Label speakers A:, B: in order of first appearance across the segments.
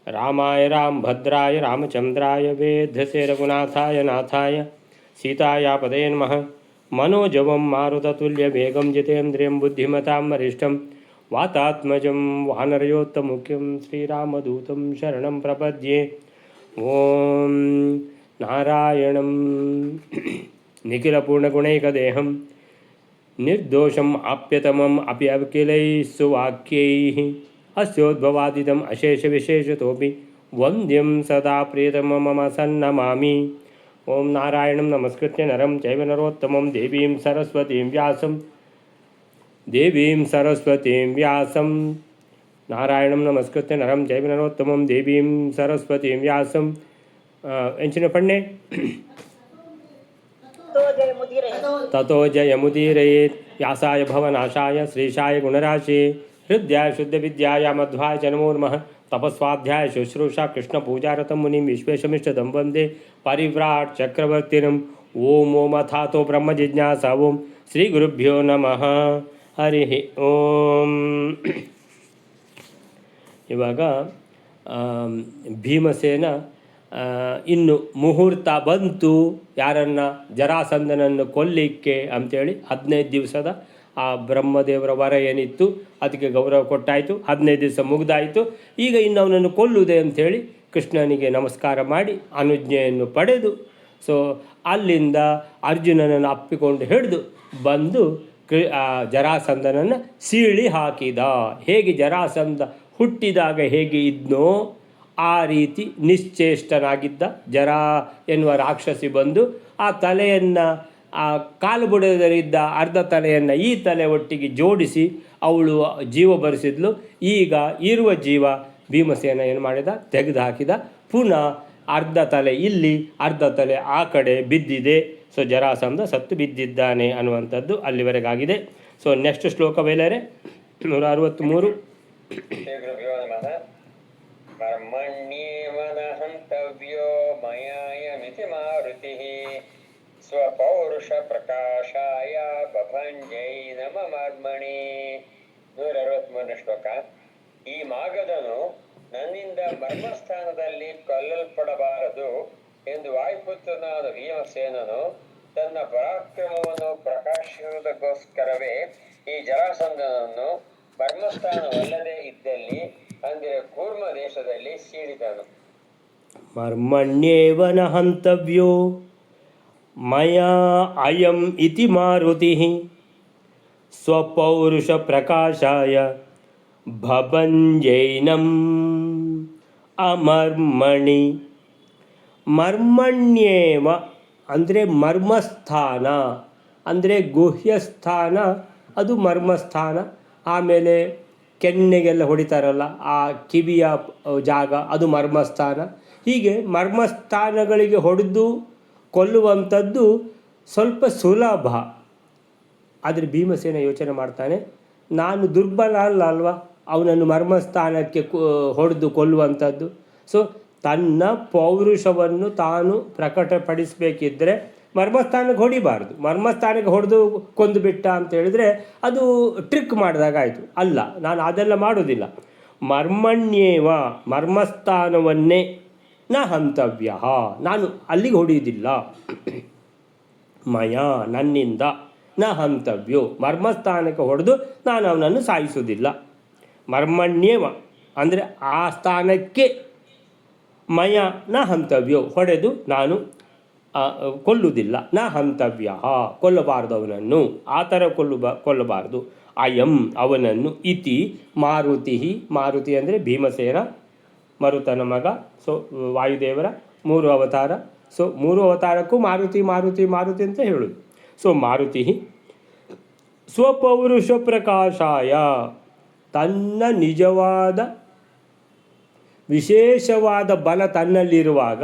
A: रामाय रामभद्राय रामचंद्राय वेधसे रघुनाथाय नाथाय सीताया पदये नमः। मनोजवं मारुततुल्यवेगं जितेन्द्रियं बुद्धिमतां वरिष्ठं वातात्मजं वानरयोत्तमुख्यं श्रीरामदूतं शरणं प्रपद्ये। ॐ नारायणं निखिलपूर्णगुणैकदेहं निर्दोषम् आप्यतमम् अपि अखिलैः सुवाक्यैः अस्योद्भवादिदम् अशेषविशेषतोऽपि वन्द्यं सदा प्रियतमं मम सन्नमामि। ओं नारायणं नमस्कृत्य नरं चैव नरोत्तमं देवीं सरस्वतीं व्यासं नारायणं नमस्कृत्य नरं चैव नरोत्तमं देवीं सरस्वतीं व्यासं ಎಂಚಿನ ಪಣ್ಣೆ ततो जयमुदीरयेत् व्यासाय भवनाशाय श्रीशाय गुणराशे हृद्याय शुद्धविद्याय मध्वाय च नमो नमः। तपस्वाध्याय शुश्रूषा कृष्णपूजारतं मुनिं विश्वेशमिष्टदं वन्दे परिव्राट् चक्रवर्तिनम्। ओम अथातो ब्रह्मजिज्ञासा। ओं श्रीगुरुभ्यो नमः। हरिः ओಂ। ಇವಾಗ ಭೀಮಸೇನ ಇನ್ನು ಮುಹೂರ್ತ ಬಂತು ಯಾರನ್ನು ಜರಾಸಂಧನನ್ನು ಕೊಲ್ಲಿಕ್ಕೆ ಅಂಥೇಳಿ 15 ದಿವಸದ ಆ ಬ್ರಹ್ಮದೇವರ ವರ ಏನಿತ್ತು ಅದಕ್ಕೆ ಗೌರವ ಕೊಟ್ಟಾಯಿತು. 15 ದಿವಸ ಮುಗಿದಾಯಿತು. ಈಗ ಇನ್ನು ಅವನನ್ನು ಕೊಲ್ಲುವುದೇ ಅಂಥೇಳಿ ಕೃಷ್ಣನಿಗೆ ನಮಸ್ಕಾರ ಮಾಡಿ ಅನುಜ್ಞೆಯನ್ನು ಪಡೆದು ಅಲ್ಲಿಂದ ಅರ್ಜುನನನ್ನು ಅಪ್ಪಿಕೊಂಡು ಹಿಡಿದು ಬಂದು ಜರಾಸಂಧನನ್ನು ಸೀಳಿ ಹಾಕಿದ. ಹೇಗೆ ಜರಾಸಂಧ ಹುಟ್ಟಿದಾಗ ಹೇಗೆ ಇದ್ನೋ ಆ ರೀತಿ ನಿಶ್ಚೇಷ್ಟನಾಗಿದ್ದ ಜರಾ ಎನ್ನುವ ರಾಕ್ಷಸಿ ಬಂದು ಆ ತಲೆಯನ್ನು ಆ ಕಾಲು ಬುಡದಲ್ಲಿದ್ದ ಅರ್ಧ ತಲೆಯನ್ನು ಈ ತಲೆ ಒಟ್ಟಿಗೆ ಜೋಡಿಸಿ ಅವಳು ಜೀವ ಬರೆಸಿದ್ಲು. ಈಗ ಇರುವ ಜೀವ ಭೀಮಸೇನ ಏನು ಮಾಡಿದ, ತೆಗೆದು ಹಾಕಿದ. ಪುನಃ ಅರ್ಧ ತಲೆ ಇಲ್ಲಿ ಅರ್ಧ ತಲೆ ಆ ಕಡೆ ಬಿದ್ದಿದೆ. ಜರಾಸಂಧ ಸತ್ತು ಬಿದ್ದಿದ್ದಾನೆ ಅನ್ನುವಂಥದ್ದು ಅಲ್ಲಿವರೆಗಾಗಿದೆ. ನೆಕ್ಸ್ಟ್ ಶ್ಲೋಕ ಬೇಲರೆ 163.
B: ಕರ್ಮಣ್ಯೇವ ನ ಹಂತವ್ಯೋ ಮಯಾಯಮಿತಿ ಮಾರುತಿಃ ಸ್ವಪೌರುಷ ಪ್ರಕಾಶಾಯ ಬಭಂಜೈನ ಮರ್ಮಣಿ. 163 ಶ್ಲೋಕ. ಈ ಮಾಗಧನು ನನ್ನಿಂದ ಮರ್ಮಸ್ಥಾನದಲ್ಲಿ ಕೊಲ್ಲಲ್ಪಡಬಾರದು ಎಂದು ವಾಯುಪುತ್ರನಾದ ಭೀಮಸೇನನು ತನ್ನ ಪರಾಕ್ರಮವನ್ನು ಪ್ರಕಾಶಿಸುವುದಕ್ಕೋಸ್ಕರವೇ ಈ ಜರಾಸಂಧನನ್ನು ಮರ್ಮಸ್ಥಾನವಲ್ಲದೆ ಇದ್ದಲ್ಲಿ ಅಂದರೆ ಕೂರ್ಮ ದೇಶದಲ್ಲಿ ಸೀಳಿದನು.
A: ಮರ್ಮಣ್ಯೇವ ನ ಹಂತವ್ಯೋ ಮಯಾ ಅಯಂ ಇತಿ ಮಾರುತಿಃ ಸ್ವಪೌರುಷ ಪ್ರಕಾಶಾಯ ಭಭಂಜೈನಂ ಅಮರ್ಮಣಿ. ಮರ್ಮಣ್ಯೇವ ಅಂದರೆ ಮರ್ಮಸ್ಥಾನ ಅಂದರೆ ಗುಹ್ಯಸ್ಥಾನ, ಅದು ಮರ್ಮಸ್ಥಾನ. ಆಮೇಲೆ ಕೆನ್ನೆಗೆಲ್ಲ ಹೊಡಿತಾರಲ್ಲ ಆ ಕಿವಿಯ ಜಾಗ, ಅದು ಮರ್ಮಸ್ಥಾನ. ಹೀಗೆ ಮರ್ಮಸ್ಥಾನಗಳಿಗೆ ಹೊಡೆದು ಕೊಲ್ಲುವಂಥದ್ದು ಸ್ವಲ್ಪ ಸುಲಭ. ಆದರೆ ಭೀಮಸೇನ ಯೋಚನೆ ಮಾಡ್ತಾನೆ, ನಾನು ದುರ್ಬಲ ಅಲ್ವಾ ಅವನನ್ನು ಮರ್ಮಸ್ಥಾನಕ್ಕೆ ಹೊಡೆದು ಕೊಲ್ಲುವಂಥದ್ದು. ತನ್ನ ಪೌರುಷವನ್ನು ತಾನು ಪ್ರಕಟಪಡಿಸಬೇಕಿದ್ದರೆ ಮರ್ಮಸ್ಥಾನಕ್ಕೆ ಹೊಡಿಬಾರ್ದು. ಮರ್ಮಸ್ಥಾನಕ್ಕೆ ಹೊಡೆದು ಕೊಂದು ಬಿಟ್ಟ ಅಂತ ಹೇಳಿದರೆ ಅದು ಟ್ರಿಕ್ ಮಾಡಿದಾಗ ಆಯಿತು. ಅಲ್ಲ, ನಾನು ಅದೆಲ್ಲ ಮಾಡೋದಿಲ್ಲ. ಮರ್ಮಣ್ಯೇವ ಮರ್ಮಸ್ಥಾನವನ್ನೇ ನ ಹಂತವ್ಯ, ನಾನು ಅಲ್ಲಿಗೆ ಹೊಡೆಯುವುದಿಲ್ಲ. ಮಯ ನನ್ನಿಂದ, ನ ಹಂತವ್ಯೋ ಮರ್ಮಸ್ಥಾನಕ್ಕೆ ಹೊಡೆದು ನಾನು ಅವನನ್ನು ಸಾಯಿಸುವುದಿಲ್ಲ. ಮರ್ಮಣ್ಯೇವ ಅಂದರೆ ಆ ಸ್ಥಾನಕ್ಕೆ, ಮಯ ನ ಹಂತವ್ಯೋ ಹೊಡೆದು ನಾನು ಕೊಲ್ಲುವುದಿಲ್ಲ. ನ ಹಂತವ್ಯ ಕೊಲ್ಲಬಾರದು ಅವನನ್ನು, ಆ ಥರ ಕೊಲ್ಲಬಾರದು. ಅಯಂ ಅವನನ್ನು, ಇತಿ ಮಾರುತಿ. ಮಾರುತಿ ಅಂದರೆ ಭೀಮಸೇನ, ಮರುತನ ಮಗ. ವಾಯುದೇವರ 3 ಅವತಾರ. 3 ಅವತಾರಕ್ಕೂ ಮಾರುತಿ ಮಾರುತಿ ಮಾರುತಿ ಅಂತ ಹೇಳೋದು. ಮಾರುತಿ ಸ್ವಪೌರುಷ ಪ್ರಕಾಶಾಯ, ತನ್ನ ನಿಜವಾದ ವಿಶೇಷವಾದ ಬಲ ತನ್ನಲ್ಲಿರುವಾಗ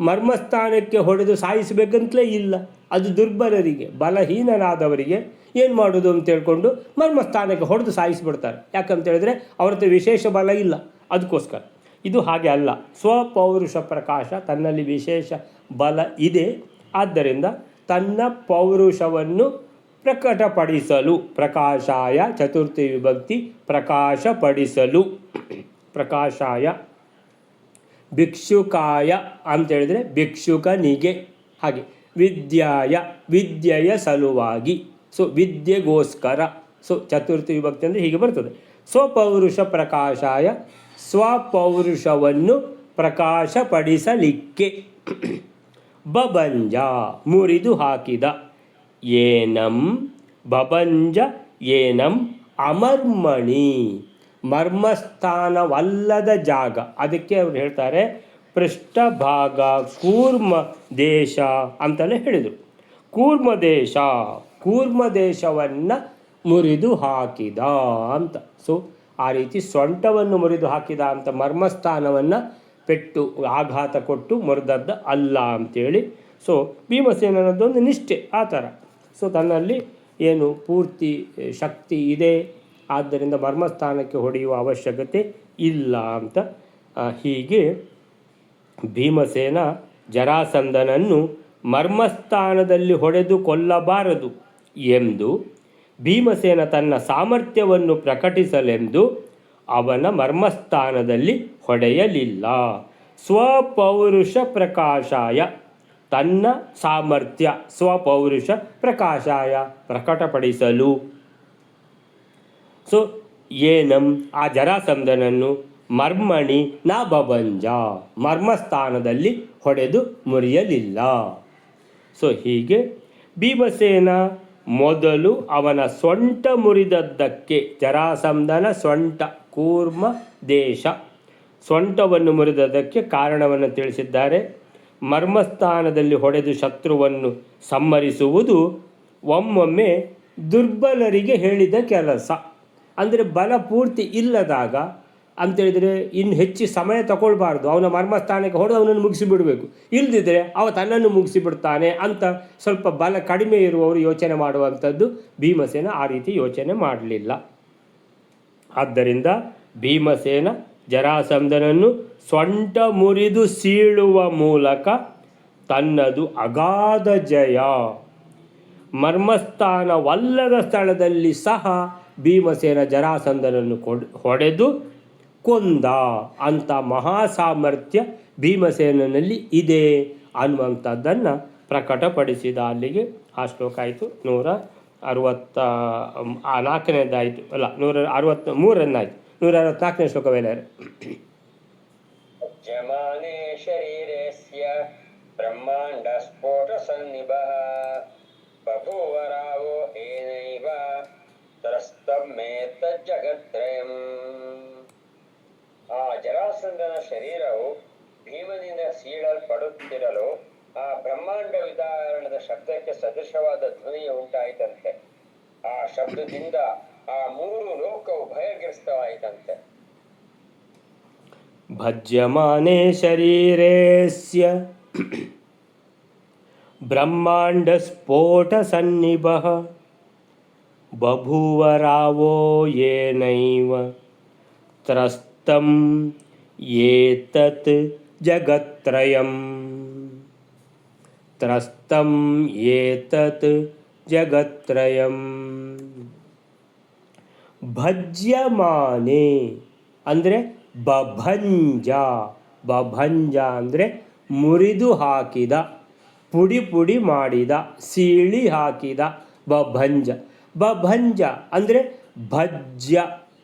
A: ಮರ್ಮಸ್ಥಾನಕ್ಕೆ ಹೊಡೆದು ಸಾಯಿಸಬೇಕಂತಲೇ ಇಲ್ಲ. ಅದು ದುರ್ಬಲರಿಗೆ, ಬಲಹೀನರಾದವರಿಗೆ ಏನು ಮಾಡೋದು ಅಂತ ಹೇಳ್ಕೊಂಡು ಮರ್ಮಸ್ಥಾನಕ್ಕೆ ಹೊಡೆದು ಸಾಯಿಸಿಬಿಡ್ತಾರೆ. ಯಾಕಂತೇಳಿದ್ರೆ ಅವ್ರ ಹತ್ರ ವಿಶೇಷ ಬಲ ಇಲ್ಲ, ಅದಕ್ಕೋಸ್ಕರ. ಇದು ಹಾಗೆ ಅಲ್ಲ. ಸ್ವಪೌರುಷ ಪ್ರಕಾಶ, ತನ್ನಲ್ಲಿ ವಿಶೇಷ ಬಲ ಇದೆ. ಆದ್ದರಿಂದ ತನ್ನ ಪೌರುಷವನ್ನು ಪ್ರಕಟಪಡಿಸಲು, ಪ್ರಕಾಶಾಯ ಚತುರ್ಥಿ ವಿಭಕ್ತಿ, ಪ್ರಕಾಶಪಡಿಸಲು, ಪ್ರಕಾಶಾಯ ಭಿಕ್ಷುಕಾಯ ಅಂತೇಳಿದರೆ ಭಿಕ್ಷುಕನಿಗೆ, ಹಾಗೆ ವಿದ್ಯಾಯ ವಿದ್ಯೆಯ ಸಲುವಾಗಿ, ಸೊ ವಿದ್ಯೆಗೋಸ್ಕರ. ಸೊ ಚತುರ್ಥಿ ವಿಭಕ್ತಿ ಅಂದರೆ ಹೀಗೆ ಬರ್ತದೆ. ಸ್ವಪೌರುಷ ಪ್ರಕಾಶಾಯ, ಸ್ವಪೌರುಷವನ್ನು ಪ್ರಕಾಶಪಡಿಸಲಿಕ್ಕೆ. ಬಭಂಜ ಮುರಿದು ಹಾಕಿದ. ಏನಂ ಬಭಂಜ ಏನಂ ಅಮರ್ಮಣಿ, ಮರ್ಮಸ್ಥಾನವಲ್ಲದ ಜಾಗ. ಅದಕ್ಕೆ ಅವ್ರು ಹೇಳ್ತಾರೆ ಪೃಷ್ಠಭಾಗ ಕೂರ್ಮ ದೇಶ ಅಂತಲೇ ಹೇಳಿದರು. ಕೂರ್ಮ ದೇಶವನ್ನು ಮುರಿದು ಹಾಕಿದ ಅಂತ. ಸೊ ಆ ರೀತಿ ಸೊಂಟವನ್ನು ಮುರಿದು ಹಾಕಿದ ಅಂತ, ಮರ್ಮಸ್ಥಾನವನ್ನು ಪೆಟ್ಟು ಆಘಾತ ಕೊಟ್ಟು ಮುರಿದದ್ದ ಅಲ್ಲ ಅಂಥೇಳಿ. ಸೊ ಭೀಮಸೇನನದೊಂದು ನಿಷ್ಠೆ ಆ ಥರ. ಸೊ ತನ್ನಲ್ಲಿ ಏನು ಪೂರ್ತಿ ಶಕ್ತಿ ಇದೆ, ಆದ್ದರಿಂದ ಮರ್ಮಸ್ಥಾನಕ್ಕೆ ಹೊಡೆಯುವ ಅವಶ್ಯಕತೆ ಇಲ್ಲ ಅಂತ. ಹೀಗೆ ಭೀಮಸೇನ ಜರಾಸಂಧನನ್ನು ಮರ್ಮಸ್ಥಾನದಲ್ಲಿ ಹೊಡೆದು ಕೊಲ್ಲಬಾರದು ಎಂದು ಭೀಮಸೇನ ತನ್ನ ಸಾಮರ್ಥ್ಯವನ್ನು ಪ್ರಕಟಿಸಲೆಂದು ಅವನ ಮರ್ಮಸ್ಥಾನದಲ್ಲಿ ಹೊಡೆಯಲಿಲ್ಲ. ಸ್ವಪೌರುಷ ಪ್ರಕಾಶಾಯ, ತನ್ನ ಸಾಮರ್ಥ್ಯ ಸ್ವಪೌರುಷ ಪ್ರಕಾಶಾಯ ಪ್ರಕಟಪಡಿಸಲು. ಸೊ ಏನಂ ಆ ಜರಾಸಂಧನನ್ನು ಮರ್ಮಣಿ ನ ಬಭಂಜ, ಮರ್ಮಸ್ಥಾನದಲ್ಲಿ ಹೊಡೆದು ಮುರಿಯಲಿಲ್ಲ. ಸೊ ಹೀಗೆ ಭೀಮಸೇನ ಮೊದಲು ಅವನ ಸೊಂಟ ಮುರಿದದ್ದಕ್ಕೆ, ಜರಾಸಂಧನ ಸೊಂಟ ಕೂರ್ಮ ದೇಶ, ಸೊಂಟವನ್ನು ಮುರಿದದ್ದಕ್ಕೆ ಕಾರಣವನ್ನು ತಿಳಿಸಿದ್ದಾರೆ. ಮರ್ಮಸ್ಥಾನದಲ್ಲಿ ಹೊಡೆದು ಶತ್ರುವನ್ನು ಸಂಹರಿಸುವುದು ಒಮ್ಮೊಮ್ಮೆ ದುರ್ಬಲರಿಗೆ ಹೇಳಿದ ಕೆಲಸ. ಅಂದರೆ ಬಲ ಪೂರ್ತಿ ಇಲ್ಲದಾಗ ಅಂತೇಳಿದರೆ ಇನ್ನು ಹೆಚ್ಚು ಸಮಯ ತಗೊಳ್ಬಾರ್ದು, ಅವನ ಮರ್ಮಸ್ಥಾನಕ್ಕೆ ಹೊಡೆದು ಅವನನ್ನು ಮುಗಿಸಿಬಿಡಬೇಕು. ಇಲ್ಲದಿದ್ದರೆ ಅವ ತನ್ನನ್ನು ಮುಗಿಸಿಬಿಡ್ತಾನೆ ಅಂತ ಸ್ವಲ್ಪ ಬಲ ಕಡಿಮೆ ಇರುವವರು ಯೋಚನೆ ಮಾಡುವಂಥದ್ದು. ಭೀಮಸೇನ ಆ ರೀತಿ ಯೋಚನೆ ಮಾಡಲಿಲ್ಲ. ಆದ್ದರಿಂದ ಭೀಮಸೇನ ಜರಾಸಂಧನನ್ನು ಸೊಂಟ ಮುರಿದು ಸೀಳುವ ಮೂಲಕ ತನ್ನದು ಅಗಾಧ ಜಯ. ಮರ್ಮಸ್ಥಾನವಲ್ಲದ ಸ್ಥಳದಲ್ಲಿ ಸಹ ಭೀಮಸೇನ ಜರಾಸಂಧನನ್ನು ಹೊಡೆದು ಕೊಂದ ಅಂತ ಮಹಾಸಾಮರ್ಥ್ಯ ಭೀಮಸೇನಲ್ಲಿ ಇದೆ ಅನ್ನುವಂಥದ್ದನ್ನು ಪ್ರಕಟಪಡಿಸಿದ. ಅಲ್ಲಿಗೆ ಆ ಶ್ಲೋಕ ಆಯಿತು. 164ನೇದಾಯಿತು, ಅಲ್ಲ 163ರನ್ನಾಯಿತು. 164ನೇ ಶ್ಲೋಕವೇಲೆ
B: ಜಮಾನೆ ಶರೀರಸ್ಯ ಬ್ರಹ್ಮಾಂಡ ಸ್ಫೋಟ ಸನ್ನಿಭಃ ಬಭೂವರಾವೋ ಏನೈವ ತ್ರಸ್ತಮೇತ ಜಗತ್ರಯಂ. ಆ ಜರಾಸಂಧನ ಶರೀರವು ಭೀಮನಿಂದ ಸೀಳಲ್ಪಡುತ್ತಿರಲು ಆ ಬ್ರಹ್ಮಾಂಡ ವಿದಾರಣದ ಶಬ್ದಕ್ಕೆ ಸದೃಶವಾದ ಧ್ವನಿಯ ಉಂಟಾಯಿತಂತೆ. ಆ ಶಬ್ದದಿಂದ ಆ 3 ಲೋಕವು ಭಯಗ್ರಸ್ತವಾಯಿತಂತೆ.
A: ಭಜ್ಯಮಾನೆ ಶರೀರೇಸ್ಯ ಬ್ರಹ್ಮಾಂಡ ಸ್ಫೋಟ ಸನ್ನಿಭಃ ಬಭೂವರಾವೋ ಏನೈವ ತ್ರಸ್ತಂ ಏತತ್ ಜಗತ್ರಯಂ. ತ್ರಸ್ತಂ ಏತತ್ ಜಗತ್ರಯಂ. ಭಜ್ಯಮಾನೆ ಅಂದರೆ ಬಭಂಜ. ಬಭಂಜ ಅಂದರೆ ಮುರಿದು ಹಾಕಿದ, ಪುಡಿ ಪುಡಿ ಮಾಡಿದ, ಸೀಳಿ ಹಾಕಿದ. ಬಭಂಜ. ಬಭಂಜ ಅಂದರೆ ಭಜ್ಯ.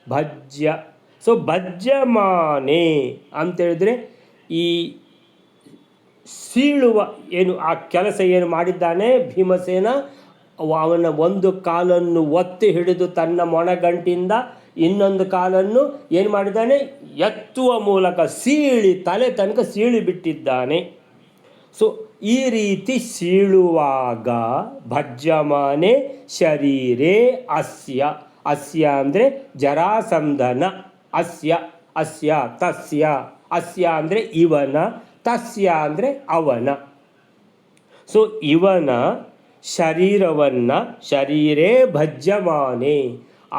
A: ಭಜ್ಯ. ಸೊ ಭಜ್ಯಮಾನೆ ಅಂತೇಳಿದರೆ ಈ ಸೀಳುವ ಏನು ಆ ಕೆಲಸ ಏನು ಮಾಡಿದ್ದಾನೆ ಭೀಮಸೇನ, ಅವನ ಒಂದು ಕಾಲನ್ನು ಒತ್ತಿ ಹಿಡಿದು ತನ್ನ ಮೊಣಗಂಟಿಂದ ಇನ್ನೊಂದು ಕಾಲನ್ನು ಏನು ಮಾಡಿದ್ದಾನೆ, ಎತ್ತುವ ಮೂಲಕ ಸೀಳಿ ತಲೆ ತನಕ ಸೀಳಿ ಬಿಟ್ಟಿದ್ದಾನೆ. ಸೊ ಈ ರೀತಿ ಸೀಳುವಾಗ ಭಜ್ಯಮಾನೆ ಶರೀರೇ ಅಸ್ಯ. ಅಸ್ಯ ಅಂದರೆ ಜರಾಸಂಧನ. ಅಸ್ಯ ಅಸ್ಯ ತಸ್ಯ. ಅಸ್ಯ ಅಂದರೆ ಇವನ, ತಸ್ಯ ಅಂದರೆ ಅವನ. ಸೊ ಇವನ ಶರೀರವನ್ನು ಶರೀರೇ ಭಜ್ಯಮಾನೆ,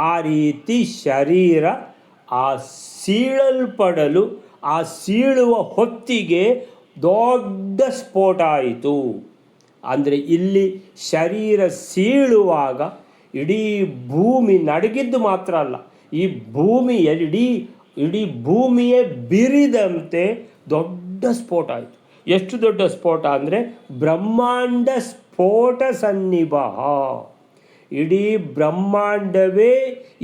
A: ಆ ರೀತಿ ಶರೀರ ಆ ಸೀಳಲ್ಪಡಲು, ಆ ಸೀಳುವ ಹೊತ್ತಿಗೆ ದೊಡ್ಡ ಸ್ಫೋಟ ಆಯಿತು. ಅಂದರೆ ಇಲ್ಲಿ ಶರೀರ ಸೀಳುವಾಗ ಇಡೀ ಭೂಮಿ ನಡಗಿದ್ದು ಮಾತ್ರ ಅಲ್ಲ, ಈ ಭೂಮಿಯಲ್ಲಿ ಇಡೀ ಇಡೀ ಭೂಮಿಯೇ ಬಿರಿದಂತೆ ದೊಡ್ಡ ಸ್ಫೋಟ ಆಯಿತು. ಎಷ್ಟು ದೊಡ್ಡ ಸ್ಫೋಟ ಅಂದರೆ ಬ್ರಹ್ಮಾಂಡ ಸ್ಫೋಟ ಸನ್ನಿಭಃ. ಇಡೀ ಬ್ರಹ್ಮಾಂಡವೇ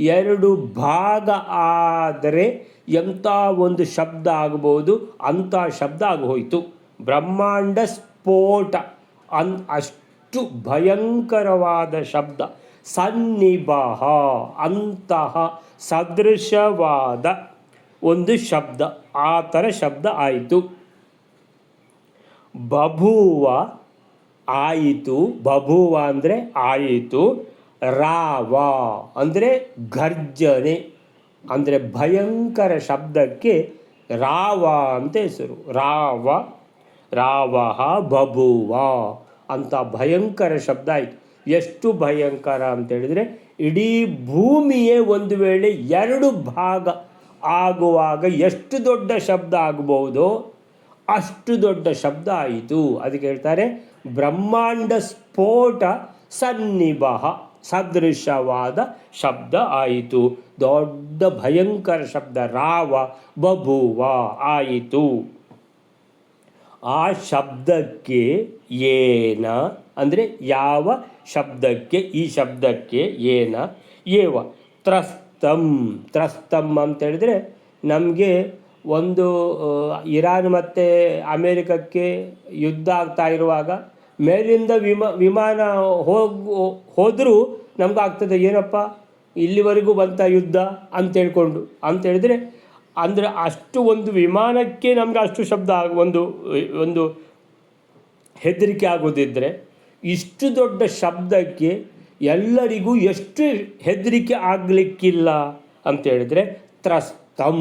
A: 2 ಭಾಗ ಆದರೆ ಎಂಥ ಒಂದು ಶಬ್ದ ಆಗ್ಬೋದು, ಅಂಥ ಶಬ್ದ ಆಗೋಯ್ತು. ಬ್ರಹ್ಮಾಂಡ ಸ್ಫೋಟ ಅಷ್ಟು ಭಯಂಕರವಾದ ಶಬ್ದ. ಸನ್ನಿಭಃ ಅಂತಹ ಸದೃಶವಾದ ಒಂದು ಶಬ್ದ, ಆ ಥರ ಶಬ್ದ ಆಯಿತು. ಬಭೂವ ಆಯಿತು, ಬಭೂವ ಅಂದರೆ ಆಯಿತು. ರಾವ ಅಂದರೆ ಗರ್ಜನೆ, ಅಂದರೆ ಭಯಂಕರ ಶಬ್ದಕ್ಕೆ ರಾವ ಅಂತ ಹೆಸರು. ರಾವಹ ಬಭೂವ ಅಂತ ಭಯಂಕರ ಶಬ್ದ ಆಯಿತು. ಎಷ್ಟು ಭಯಂಕರ ಅಂತೇಳಿದರೆ, ಇಡೀ ಭೂಮಿಯೇ ಒಂದು ವೇಳೆ 2 ಭಾಗ ಆಗುವಾಗ ಎಷ್ಟು ದೊಡ್ಡ ಶಬ್ದ ಆಗಬಹುದೋ ಅಷ್ಟು ದೊಡ್ಡ ಶಬ್ದ ಆಯಿತು. ಅದಕ್ಕೆ ಹೇಳ್ತಾರೆ ಬ್ರಹ್ಮಾಂಡ ಸ್ಫೋಟ ಸನ್ನಿಭಃ, ಸದೃಶವಾದ ಶಬ್ದ ಆಯಿತು. ದೊಡ್ಡ ಭಯಂಕರ ಶಬ್ದ ರಾವ ಬಭೂವ ಆಯಿತು. ಆ ಶಬ್ದಕ್ಕೆ ಏನ ಅಂದರೆ ಯಾವ ಶಬ್ದಕ್ಕೆ, ಈ ಶಬ್ದಕ್ಕೆ ಏನ ಏವ ತ್ರಸ್ತಂ. ತ್ರಸ್ತಂ ಅಂತ ಹೇಳಿದರೆ ನಮಗೆ ಒಂದು ಇರಾನ್ ಮತ್ತು ಅಮೇರಿಕಕ್ಕೆ ಯುದ್ಧ ಆಗ್ತಾ ಇರುವಾಗ ಮೇಲಿಂದ ವಿಮಾನ ಹೋದರೂ ನಮಗಾಗ್ತದೆ, ಏನಪ್ಪ ಇಲ್ಲಿವರೆಗೂ ಬಂತ ಯುದ್ಧ ಅಂತೇಳಿದರೆ ಅಂದರೆ ಅಷ್ಟು ಒಂದು ವಿಮಾನಕ್ಕೆ ನಮ್ಗೆ ಅಷ್ಟು ಶಬ್ದ ಒಂದು ಹೆದರಿಕೆ ಆಗೋದಿದ್ದರೆ, ಇಷ್ಟು ದೊಡ್ಡ ಶಬ್ದಕ್ಕೆ ಎಲ್ಲರಿಗೂ ಎಷ್ಟು ಹೆದರಿಕೆ ಆಗಲಿಕ್ಕಿಲ್ಲ ಅಂತೇಳಿದರೆ ತ್ರಸ್ತಂ.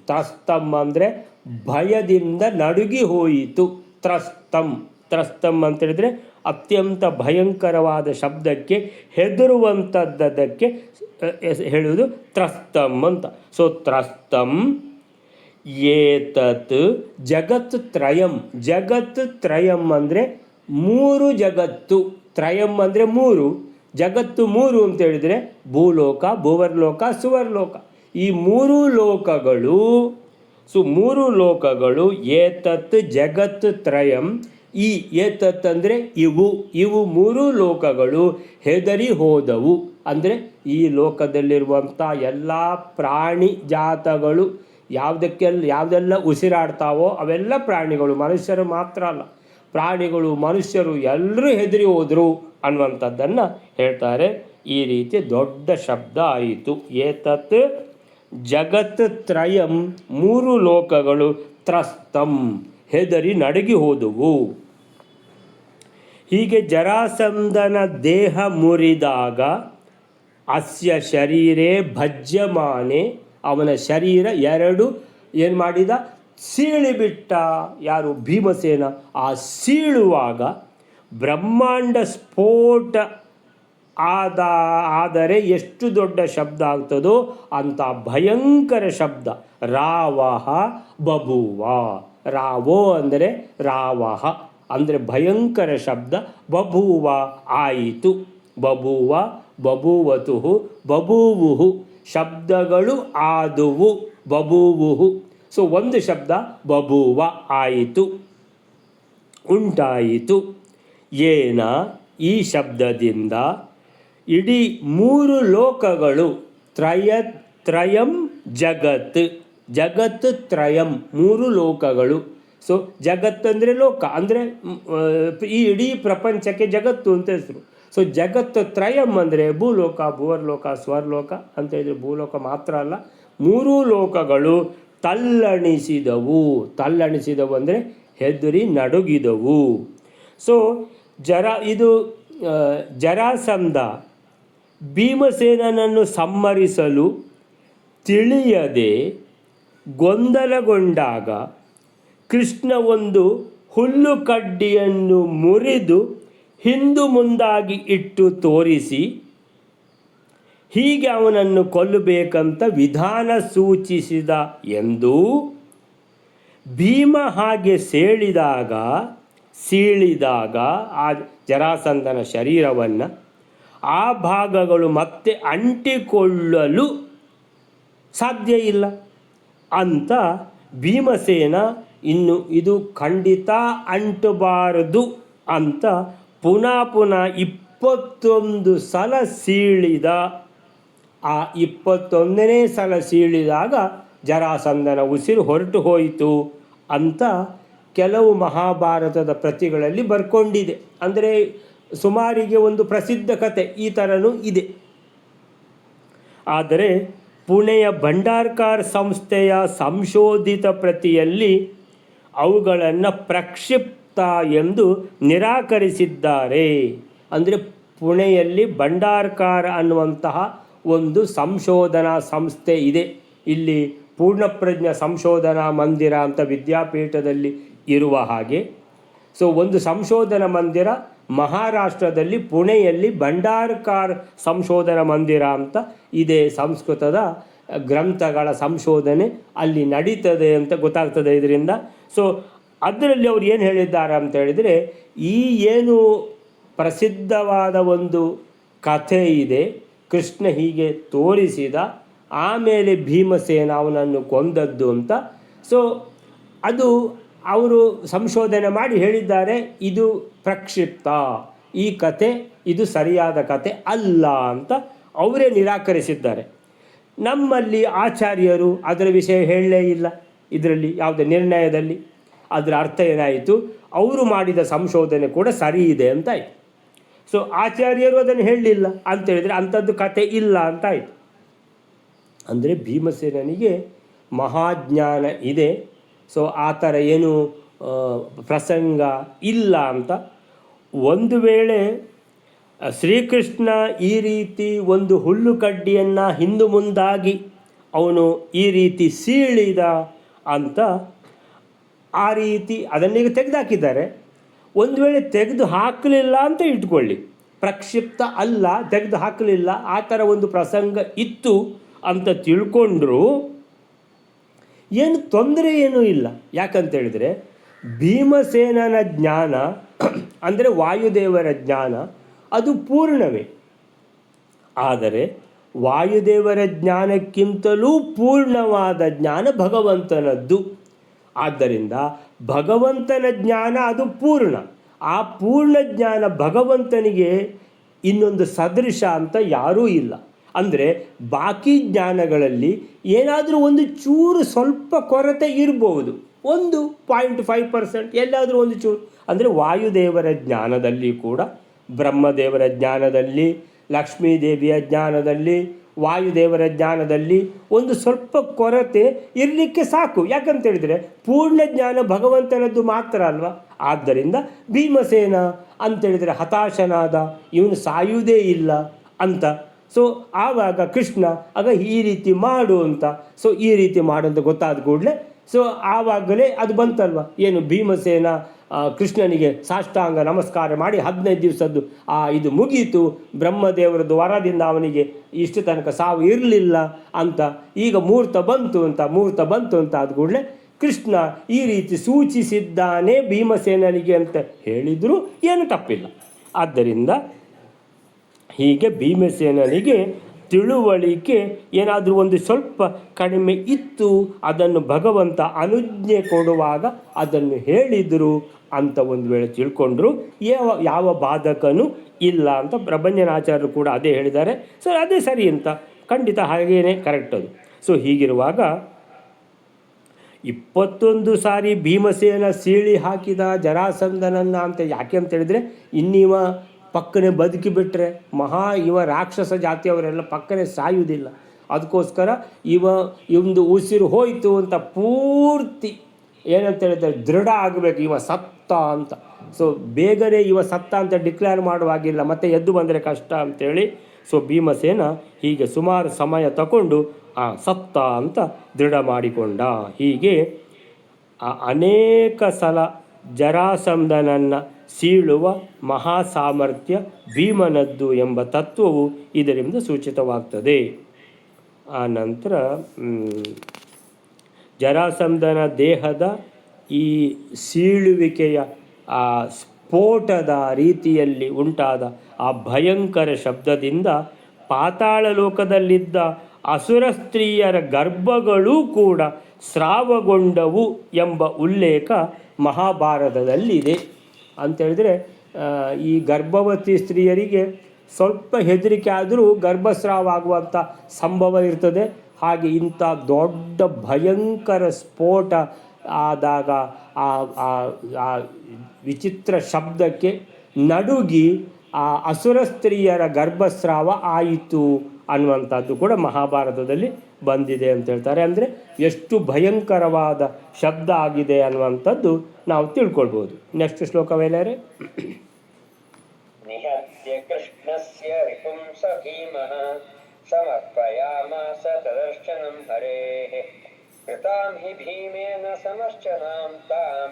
A: ತ್ರಸ್ತಂ ಅಂದರೆ ಭಯದಿಂದ ನಡುಗಿ ಹೋಯಿತು. ತ್ರಸ್ತಂ ಅಂತೇಳಿದರೆ ಅತ್ಯಂತ ಭಯಂಕರವಾದ ಶಬ್ದಕ್ಕೆ ಹೆದರುವಂಥದ್ದಕ್ಕೆ ಹೇಳುವುದು ತ್ರಸ್ತಂ ಅಂತ. ಸೊ ತ್ರಸ್ತಂ ಏತತ್ ಜಗತ್ ತ್ರಯಂ. ಜಗತ್ ತ್ರಯಂ ಅಂದರೆ 3 ಜಗತ್ತು. ತ್ರಯಂ ಅಂದರೆ 3, ಜಗತ್ತು 3 ಅಂತ ಹೇಳಿದರೆ ಭೂಲೋಕ, ಭುವರ್ಲೋಕ, ಸುವರ್ಲೋಕ. ಈ 3 ಲೋಕಗಳು, 3 ಲೋಕಗಳು ಏತತ್ ಜಗತ್ ತ್ರಯಂ. ಈ ಏತತ್ ಅಂದರೆ ಇವು 3 ಲೋಕಗಳು ಹೆದರಿ ಹೋದವು. ಅಂದರೆ ಈ ಲೋಕದಲ್ಲಿರುವಂಥ ಎಲ್ಲ ಪ್ರಾಣಿ ಜಾತಗಳು ಯಾವುದೆಲ್ಲ ಉಸಿರಾಡ್ತಾವೋ ಅವೆಲ್ಲ ಪ್ರಾಣಿಗಳು, ಮನುಷ್ಯರು ಮಾತ್ರ ಅಲ್ಲ, ಪ್ರಾಣಿಗಳು ಮನುಷ್ಯರು ಎಲ್ಲರೂ ಹೆದರಿ ಹೋದರು ಅನ್ನುವಂಥದ್ದನ್ನು ಹೇಳ್ತಾರೆ. ಈ ರೀತಿ ದೊಡ್ಡ ಶಬ್ದ ಆಯಿತು. ಏತತ್ ಜಗತ್ ತ್ರಯಂ, 3 ಲೋಕಗಳು ತ್ರಸ್ತಂ ಹೆದರಿ ನಡುಗಿ ಹೋದವು. ಹೀಗೆ ಜರಾಸಂಧನ ದೇಹ ಮುರಿದಾಗ ಅಸ್ಯ ಶರೀರೇ ಭಜ್ಯಮಾನೆ, ಅವನ ಶರೀರ 2 ಏನು ಮಾಡಿದ, ಸೀಳಿಬಿಟ್ಟ. ಯಾರು? ಭೀಮಸೇನ. ಆ ಸೀಳುವಾಗ ಬ್ರಹ್ಮಾಂಡ ಸ್ಫೋಟ ಆದರೆ ಎಷ್ಟು ದೊಡ್ಡ ಶಬ್ದ ಆಗ್ತದೋ ಅಂಥ ಭಯಂಕರ ಶಬ್ದ ರಾವಹ ಬಭೂವ. ರಾವೋ ಅಂದರೆ ರಾವಹ ಅಂದರೆ ಭಯಂಕರ ಶಬ್ದ. ಬಭೂವ ಆಯಿತು. ಬಭೂವ ಬಭೂವತು ಬಭೂವುಹು ಶಬ್ದಗಳು ಆದುವು. ಬಭೂವುಹು. ಸೊ ಒಂದು ಶಬ್ದ ಬಭೂವ ಆಯಿತು, ಉಂಟಾಯಿತು. ಏನ ಈ ಶಬ್ದದಿಂದ ಇಡೀ 3 ಲೋಕಗಳು ತ್ರಯಂ ಜಗತ್. ಜಗತ್ ತ್ರಯಂ 3 ಲೋಕಗಳು. ಸೊ ಜಗತ್ತಂದರೆ ಲೋಕ, ಅಂದರೆ ಈ ಇಡೀ ಪ್ರಪಂಚಕ್ಕೆ ಜಗತ್ತು ಅಂತ ಹೆಸರು. ಸೊ ಜಗತ್ತು ತ್ರಯಂ ಅಂದರೆ ಭೂಲೋಕ, ಭುವರ್ಲೋಕ, ಸ್ವರ್ಲೋಕ ಅಂತ ಹೇಳಿದರೆ ಭೂಲೋಕ ಮಾತ್ರ ಅಲ್ಲ, 3 ಲೋಕಗಳು ತಲ್ಲಣಿಸಿದವು. ತಲ್ಲಣಿಸಿದವು ಅಂದರೆ ಹೆದರಿ ನಡುಗಿದವು. ಸೊ ಇದು ಜರಾಸಂಧ ಭೀಮಸೇನನನ್ನು ಸಂಹರಿಸಲು ತಿಳಿಯದೆ ಗೊಂದಲಗೊಂಡಾಗ ಕೃಷ್ಣ ಒಂದು ಹುಲ್ಲು ಕಡ್ಡಿಯನ್ನು ಮುರಿದು ಹಿಂದು ಮುಂದಾಗಿ ಇಟ್ಟು ತೋರಿಸಿ ಹೀಗೆ ಅವನನ್ನು ಕೊಲ್ಲಬೇಕಂತ ವಿಧಾನ ಸೂಚಿಸಿದ ಎಂದು. ಭೀಮ ಹಾಗೆ ಸೀಳಿದಾಗ ಆ ಜರಾಸಂಧನ ಶರೀರವನ್ನು ಆ ಭಾಗಗಳು ಮತ್ತೆ ಅಂಟಿಕೊಳ್ಳಲು ಸಾಧ್ಯ ಇಲ್ಲ. ಅಂತ ಭೀಮಸೇನ ಇನ್ನು ಇದು ಖಂಡಿತ ಅಂಟಬಾರದು ಅಂತ ಪುನಃ 21 ಸಲ ಸೀಳಿದ. ಆ 21ನೇ ಸಲ ಸೀಳಿದಾಗ ಜರಾಸಂಧನ ಉಸಿರು ಹೊರಟು ಹೋಯಿತು ಅಂತ ಕೆಲವು ಮಹಾಭಾರತದ ಪ್ರತಿಗಳಲ್ಲಿ ಬರ್ಕೊಂಡಿದೆ. ಅಂದರೆ ಸುಮಾರಿಗೆ ಒಂದು ಪ್ರಸಿದ್ಧ ಕತೆ ಈ ಥರನೂ ಇದೆ. ಆದರೆ ಪುಣೆಯ ಭಂಡಾರ್ಕಾರ್ ಸಂಸ್ಥೆಯ ಸಂಶೋಧಿತ ಪ್ರತಿಯಲ್ಲಿ ಅವುಗಳನ್ನು ಪ್ರಕ್ಷಿಪ್ತ ಎಂದು ನಿರಾಕರಿಸಿದ್ದಾರೆ. ಅಂದರೆ ಪುಣೆಯಲ್ಲಿ ಭಂಡಾರ್ಕಾರ್ ಅನ್ನುವಂತಹ ಒಂದು ಸಂಶೋಧನಾ ಸಂಸ್ಥೆ ಇದೆ. ಇಲ್ಲಿ ಪೂರ್ಣಪ್ರಜ್ಞ ಸಂಶೋಧನಾ ಮಂದಿರ ಅಂತ ವಿದ್ಯಾಪೀಠದಲ್ಲಿ ಇರುವ ಹಾಗೆ. ಸೊ ಒಂದು ಸಂಶೋಧನಾ ಮಂದಿರ ಮಹಾರಾಷ್ಟ್ರದಲ್ಲಿ ಪುಣೆಯಲ್ಲಿ ಭಂಡಾರ್ಕಾರ್ ಸಂಶೋಧನಾ ಮಂದಿರ ಅಂತ ಇದೆ. ಸಂಸ್ಕೃತದ ಗ್ರಂಥಗಳ ಸಂಶೋಧನೆ ಅಲ್ಲಿ ನಡೀತದೆ ಅಂತ ಗೊತ್ತಾಗ್ತದೆ ಇದರಿಂದ. ಸೊ ಅದರಲ್ಲಿ ಅವ್ರು ಏನು ಹೇಳಿದ್ದಾರೆ ಅಂತ ಹೇಳಿದರೆ, ಈ ಏನು ಪ್ರಸಿದ್ಧವಾದ ಒಂದು ಕಥೆ ಇದೆ, ಕೃಷ್ಣ ಹೀಗೆ ತೋರಿಸಿದ ಆಮೇಲೆ ಭೀಮಸೇನ ಅವನನ್ನು ಕೊಂದದ್ದು ಅಂತ. ಸೊ ಅದು ಅವರು ಸಂಶೋಧನೆ ಮಾಡಿ ಹೇಳಿದ್ದಾರೆ, ಇದು ಪ್ರಕ್ಷಿಪ್ತ, ಈ ಕತೆ ಇದು ಸರಿಯಾದ ಕತೆ ಅಲ್ಲ ಅಂತ ಅವರೇ ನಿರಾಕರಿಸಿದ್ದಾರೆ. ನಮ್ಮಲ್ಲಿ ಆಚಾರ್ಯರು ಅದರ ವಿಷಯ ಹೇಳಲೇ ಇಲ್ಲ. ಇದರಲ್ಲಿ ಯಾವುದೇ ನಿರ್ಣಯದಲ್ಲಿ ಅದರ ಅರ್ಥ ಏನಾಯಿತು, ಅವರು ಮಾಡಿದ ಸಂಶೋಧನೆ ಕೂಡ ಸರಿ ಇದೆ ಅಂತಾಯಿತು. ಸೊ ಆಚಾರ್ಯರು ಅದನ್ನು ಹೇಳಲಿಲ್ಲ ಅಂತೇಳಿದರೆ ಅಂಥದ್ದು ಕತೆ ಇಲ್ಲ ಅಂತಾಯಿತು. ಅಂದರೆ ಭೀಮಸೇನನಿಗೆ ಮಹಾಜ್ಞಾನ ಇದೆ. ಸೊ ಆ ಥರ ಏನು ಪ್ರಸಂಗ ಇಲ್ಲ ಅಂತ. ಒಂದು ವೇಳೆ ಶ್ರೀಕೃಷ್ಣ ಈ ರೀತಿ ಒಂದು ಹುಲ್ಲು ಕಡ್ಡಿಯನ್ನು ಹಿಂದು ಮುಂದಾಗಿ ಅವನು ಈ ರೀತಿ ಸೀಳಿದ ಅಂತ ಆ ರೀತಿ ಅದನ್ನೀಗ ತೆಗೆದುಹಾಕಿದ್ದಾರೆ. ಒಂದು ವೇಳೆ ತೆಗೆದು ಹಾಕಲಿಲ್ಲ ಅಂತ ಇಟ್ಕೊಳ್ಳಿ, ಪ್ರಕ್ಷಿಪ್ತ ಅಲ್ಲ, ತೆಗೆದು ಹಾಕಲಿಲ್ಲ, ಆ ಥರ ಒಂದು ಪ್ರಸಂಗ ಇತ್ತು ಅಂತ ತಿಳ್ಕೊಂಡ್ರು ಏನು ತೊಂದರೆ ಏನೂ ಇಲ್ಲ. ಯಾಕಂತೇಳಿದರೆ ಭೀಮಸೇನನ ಜ್ಞಾನ ಅಂದರೆ ವಾಯುದೇವರ ಜ್ಞಾನ ಅದು ಪೂರ್ಣವೇ. ಆದರೆ ವಾಯುದೇವರ ಜ್ಞಾನಕ್ಕಿಂತಲೂ ಪೂರ್ಣವಾದ ಜ್ಞಾನ ಭಗವಂತನದ್ದು. ಆದ್ದರಿಂದ ಭಗವಂತನ ಜ್ಞಾನ ಅದು ಪೂರ್ಣ. ಆ ಪೂರ್ಣ ಜ್ಞಾನ ಭಗವಂತನಿಗೆ ಇನ್ನೊಂದು ಸದೃಶ ಅಂತ ಯಾರೂ ಇಲ್ಲ. ಅಂದರೆ ಬಾಕಿ ಜ್ಞಾನಗಳಲ್ಲಿ ಏನಾದರೂ ಒಂದು ಚೂರು ಸ್ವಲ್ಪ ಕೊರತೆ ಇರ್ಬೋದು, 1.5% ಎಲ್ಲಾದರೂ ಒಂದು ಚೂರು. ಅಂದರೆ ವಾಯುದೇವರ ಜ್ಞಾನದಲ್ಲಿ ಕೂಡ, ಬ್ರಹ್ಮದೇವರ ಜ್ಞಾನದಲ್ಲಿ, ಲಕ್ಷ್ಮೀದೇವಿಯ ಜ್ಞಾನದಲ್ಲಿ, ವಾಯುದೇವರ ಜ್ಞಾನದಲ್ಲಿ ಒಂದು ಸ್ವಲ್ಪ ಕೊರತೆ ಇರಲಿಕ್ಕೆ ಸಾಕು. ಯಾಕಂತೇಳಿದರೆ ಪೂರ್ಣ ಜ್ಞಾನ ಭಗವಂತನದ್ದು ಮಾತ್ರ ಅಲ್ವಾ. ಆದ್ದರಿಂದ ಭೀಮಸೇನ ಅಂತೇಳಿದರೆ ಹತಾಶನಾದ, ಇವನು ಸಾಯುವುದೇ ಇಲ್ಲ ಅಂತ. ಸೊ ಆವಾಗ ಕೃಷ್ಣ ಆಗ ಈ ರೀತಿ ಮಾಡು ಅಂತ, ಸೊ ಈ ರೀತಿ ಮಾಡು ಅಂತ ಗೊತ್ತಾದ ಕೂಡಲೇ ಸೊ ಆವಾಗಲೇ ಅದು ಬಂತಲ್ವ, ಏನು ಭೀಮಸೇನ ಕೃಷ್ಣನಿಗೆ ಸಾಷ್ಟಾಂಗ ನಮಸ್ಕಾರ ಮಾಡಿ 15 ದಿವಸದ್ದು ಇದು ಮುಗೀತು, ಬ್ರಹ್ಮದೇವರದ್ದು ವರದಿಂದ ಅವನಿಗೆ ಇಷ್ಟು ತನಕ ಸಾವು ಇರಲಿಲ್ಲ ಅಂತ. ಈಗ ಮುಹೂರ್ತ ಬಂತು ಅಂತ ಆದ ಕೂಡಲೇ ಕೃಷ್ಣ ಈ ರೀತಿ ಸೂಚಿಸಿದ್ದಾನೆ ಭೀಮಸೇನನಿಗೆ ಅಂತ ಹೇಳಿದರೂ ಏನು ತಪ್ಪಿಲ್ಲ. ಆದ್ದರಿಂದ ಹೀಗೆ ಭೀಮಸೇನನಿಗೆ ತಿಳುವಳಿಕೆ ಏನಾದರೂ ಒಂದು ಸ್ವಲ್ಪ ಕಡಿಮೆ ಇತ್ತು, ಅದನ್ನು ಭಗವಂತ ಅನುಜ್ಞೆ ಕೊಡುವಾಗ ಅದನ್ನು ಹೇಳಿದರು ಅಂತ ಒಂದು ವೇಳೆ ತಿಳ್ಕೊಂಡ್ರು ಯಾವ ಬಾಧಕನೂ ಇಲ್ಲ ಅಂತ ಪ್ರಭಂಜನಾಚಾರ್ಯರು ಕೂಡ ಅದೇ ಹೇಳಿದ್ದಾರೆ. ಸೊ ಅದೇ ಸರಿ ಅಂತ, ಖಂಡಿತ ಹಾಗೇನೆ ಕರೆಕ್ಟ್ ಅದು. ಸೊ ಹೀಗಿರುವಾಗ 21 ಸಾರಿ ಭೀಮಸೇನ ಸೀಳಿ ಹಾಕಿದ ಜರಾಸಂಧನನ್ನು ಅಂತ ಯಾಕೆ ಅಂತೇಳಿದರೆ, ಇನ್ನಿವ ಪಕ್ಕನೆ ಬದುಕಿಬಿಟ್ರೆ ಇವ ರಾಕ್ಷಸ ಜಾತಿಯವರೆಲ್ಲ ಪಕ್ಕನೆ ಸಾಯುವುದಿಲ್ಲ. ಅದಕ್ಕೋಸ್ಕರ ಇವಂದು ಉಸಿರು ಹೋಯಿತು ಅಂತ ಪೂರ್ತಿ ಏನಂತ ಹೇಳಿದರೆ ದೃಢ ಆಗಬೇಕು, ಇವ ಸತ್ತ ಅಂತ. ಸೊ ಬೇಗನೆ ಇವ ಸತ್ತ ಅಂತ ಡಿಕ್ಲೇರ್ ಮಾಡುವಾಗಿಲ್ಲ, ಮತ್ತೆ ಎದ್ದು ಬಂದರೆ ಕಷ್ಟ ಅಂತೇಳಿ. ಸೊ ಭೀಮಸೇನ ಹೀಗೆ ಸುಮಾರು ಸಮಯ ತಗೊಂಡು ಸತ್ತ ಅಂತ ದೃಢ ಮಾಡಿಕೊಂಡ. ಹೀಗೆ ಅನೇಕ ಸಲ ಜರಾಸಂಧನನ್ನು ಸೀಳುವ ಮಹಾಸಾಮರ್ಥ್ಯ ಭೀಮನದ್ದು ಎಂಬ ತತ್ವವು ಇದರಿಂದ ಸೂಚಿತವಾಗ್ತದೆ. ಆ ನಂತರ ಜರಾಸಂಧನ ದೇಹದ ಈ ಸೀಳುವಿಕೆಯ ಆ ಸ್ಫೋಟದ ರೀತಿಯಲ್ಲಿ ಉಂಟಾದ ಆ ಭಯಂಕರ ಶಬ್ದದಿಂದ ಪಾತಾಳ ಲೋಕದಲ್ಲಿದ್ದ ಅಸುರ ಸ್ತ್ರೀಯರ ಗರ್ಭಗಳೂ ಕೂಡ ಸ್ರಾವಗೊಂಡವು ಎಂಬ ಉಲ್ಲೇಖ ಮಹಾಭಾರತದಲ್ಲಿದೆ. ಅಂತೇಳಿದರೆ ಈ ಗರ್ಭವತಿ ಸ್ತ್ರೀಯರಿಗೆ ಸ್ವಲ್ಪ ಹೆದರಿಕೆ ಆದರೂ ಗರ್ಭಸ್ರಾವ ಆಗುವಂಥ ಸಂಭವ ಇರ್ತದೆ. ಹಾಗೆ ಇಂಥ ದೊಡ್ಡ ಭಯಂಕರ ಸ್ಫೋಟ ಆದಾಗ ಆ ವಿಚಿತ್ರ ಶಬ್ದಕ್ಕೆ ನಡುಗಿ ಆ ಅಸುರ ಸ್ತ್ರೀಯರ ಗರ್ಭಸ್ರಾವ ಆಯಿತು ಅನ್ನುವಂಥದ್ದು ಕೂಡ ಮಹಾಭಾರತದಲ್ಲಿ ಬಂದಿದೆ ಅಂತ ಹೇಳ್ತಾರೆ. ಅಂದರೆ ಎಷ್ಟು ಭಯಂಕರವಾದ ಶಬ್ದ ಆಗಿದೆ ಅನ್ನುವಂಥದ್ದು ನಾವು ತಿಳ್ಕೊಳ್ಬೋದು. ನೆಕ್ಸ್ಟ್ ಶ್ಲೋಕವೇಲಾರೆ.
B: ನಿಹತ್ಯ ಕೃಷ್ಣಸ್ಯ ರಿಪುಂಸ ಭೀಮಃ ಸಮರ್ಪಯಾಮಾಸ ತದರ್ಶನಂ ಹರೇಃ ಕೃತಾಂ ಹಿ ಭೀಮೇನ ಸಮರ್ಚನಾಂ ತಾಂ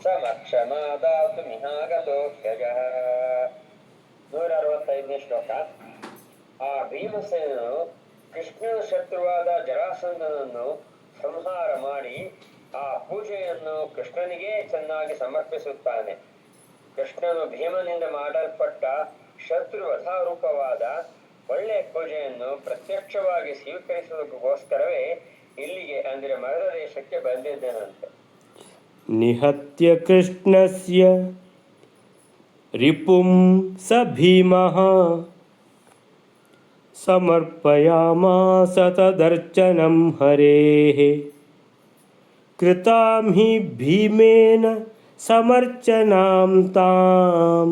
B: ಸಮಕ್ಷಮಾದಾತು ಮಿಹಾಗತೋ ಹ್ಯಜಃ. 165ನೇ ಶ್ಲೋಕ. ಆ ಭೀಮಸೇನನು ಕೃಷ್ಣನ ಶತ್ರುವಾದ ಜರಾಸಂಧನನ್ನು ಸಂಹಾರ ಮಾಡಿ ಆ ಪೂಜೆಯನ್ನು ಕೃಷ್ಣನಿಗೇ ಚೆನ್ನಾಗಿ ಸಮರ್ಪಿಸುತ್ತಾನೆ. ಕೃಷ್ಣನು ಭೀಮನಿಂದ ಮಾಡಲ್ಪಟ್ಟ ಶತ್ರುವಧಾರೂಪವಾದ ಒಳ್ಳೆಯ ಪೂಜೆಯನ್ನು ಪ್ರತ್ಯಕ್ಷವಾಗಿ ಸ್ವೀಕರಿಸುವುದಕ್ಕೋಸ್ಕರವೇ ಇಲ್ಲಿಗೆ ಅಂದರೆ ಮರದ ದೇಶಕ್ಕೆ ಬಂದಿದ್ದೇನಂತೆ.
A: ನಿಹತ್ಯ ಕೃಷ್ಣಸ್ಯ ರಿಪುಂ ಸ ಭೀಮಃ ಸಮರ್ಪಯಾಮಾಸ ತದರ್ಚನಂ ಹರೇಃ ಕೃತಾಂ ಹಿ ಭೀಮೇನ ಸಮರ್ಚನಾಂ ತಾಂ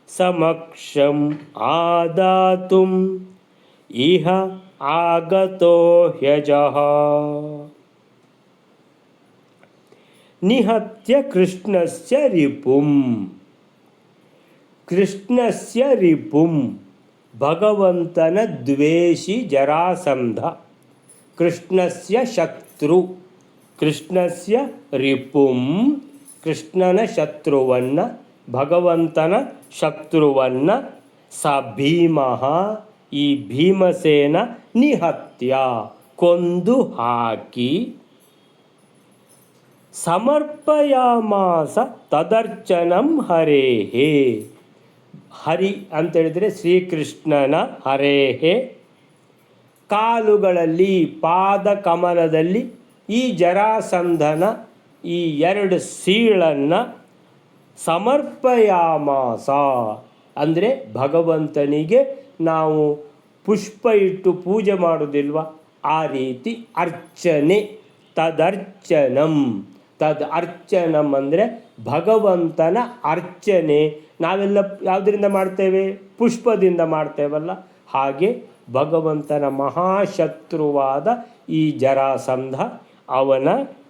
A: ಸಮಕ್ಷಂ ಆದಾತುಂ ಇಹ ಆಗತೋ ಹ್ಯಜಃ. ನಿಹತ್ಯ ಕೃಷ್ಣಸ್ಯ ರಿಪುಂ. ಕೃಷ್ಣಸ್ಯ ರಿಪುಂ ಭಗವಂತನ ದ್ವೇಷಿ ಜರಾಸಂಧ. ಕೃಷ್ಣಸ್ಯ ಶತ್ರು. ಕೃಷ್ಣಸ್ಯ ರಿಪುಂ ಕೃಷ್ಣನ ಶತ್ರುವನ್ನು, ಭಗವಂತನ ಶತ್ರುವನ್ನು ಸ ಭೀಮಃ ಈ ಭೀಮಸೇನ ನಿಹತ್ಯ ಕೊಂದು ಹಾಕಿ ಸಮರ್ಪಯಾಮಾಸ ತದರ್ಚನಂ ಹರೇಹೇ. ಹರಿ ಅಂತೇಳಿದರೆ ಶ್ರೀಕೃಷ್ಣನ ಹರೇಹೇ ಕಾಲುಗಳಲ್ಲಿ ಪಾದ ಕಮಲದಲ್ಲಿ ಈ ಜರಾಸಂಧನ ಈ 2 ಸೀಳನ್ನು ಸಮರ್ಪಯಾಮಾಸ ಅಂದರೆ ಭಗವಂತನಿಗೆ ನಾವು ಪುಷ್ಪ ಇಟ್ಟು ಪೂಜೆ ಮಾಡೋದಿಲ್ವ, ಆ ರೀತಿ ಅರ್ಚನೆ. ತದರ್ಚನಂ. ಅರ್ಚನಂ ಅಂದರೆ ಭಗವಂತನ ಅರ್ಚನೆ. ನಾವೆಲ್ಲ ಯಾವುದರಿಂದ ಮಾಡ್ತೇವೆ? ಪುಷ್ಪದಿಂದ ಮಾಡ್ತೇವಲ್ಲ. ಹಾಗೆ ಭಗವಂತನ ಮಹಾಶತ್ರುವಾದ ಈ ಜರಾಸಂಧ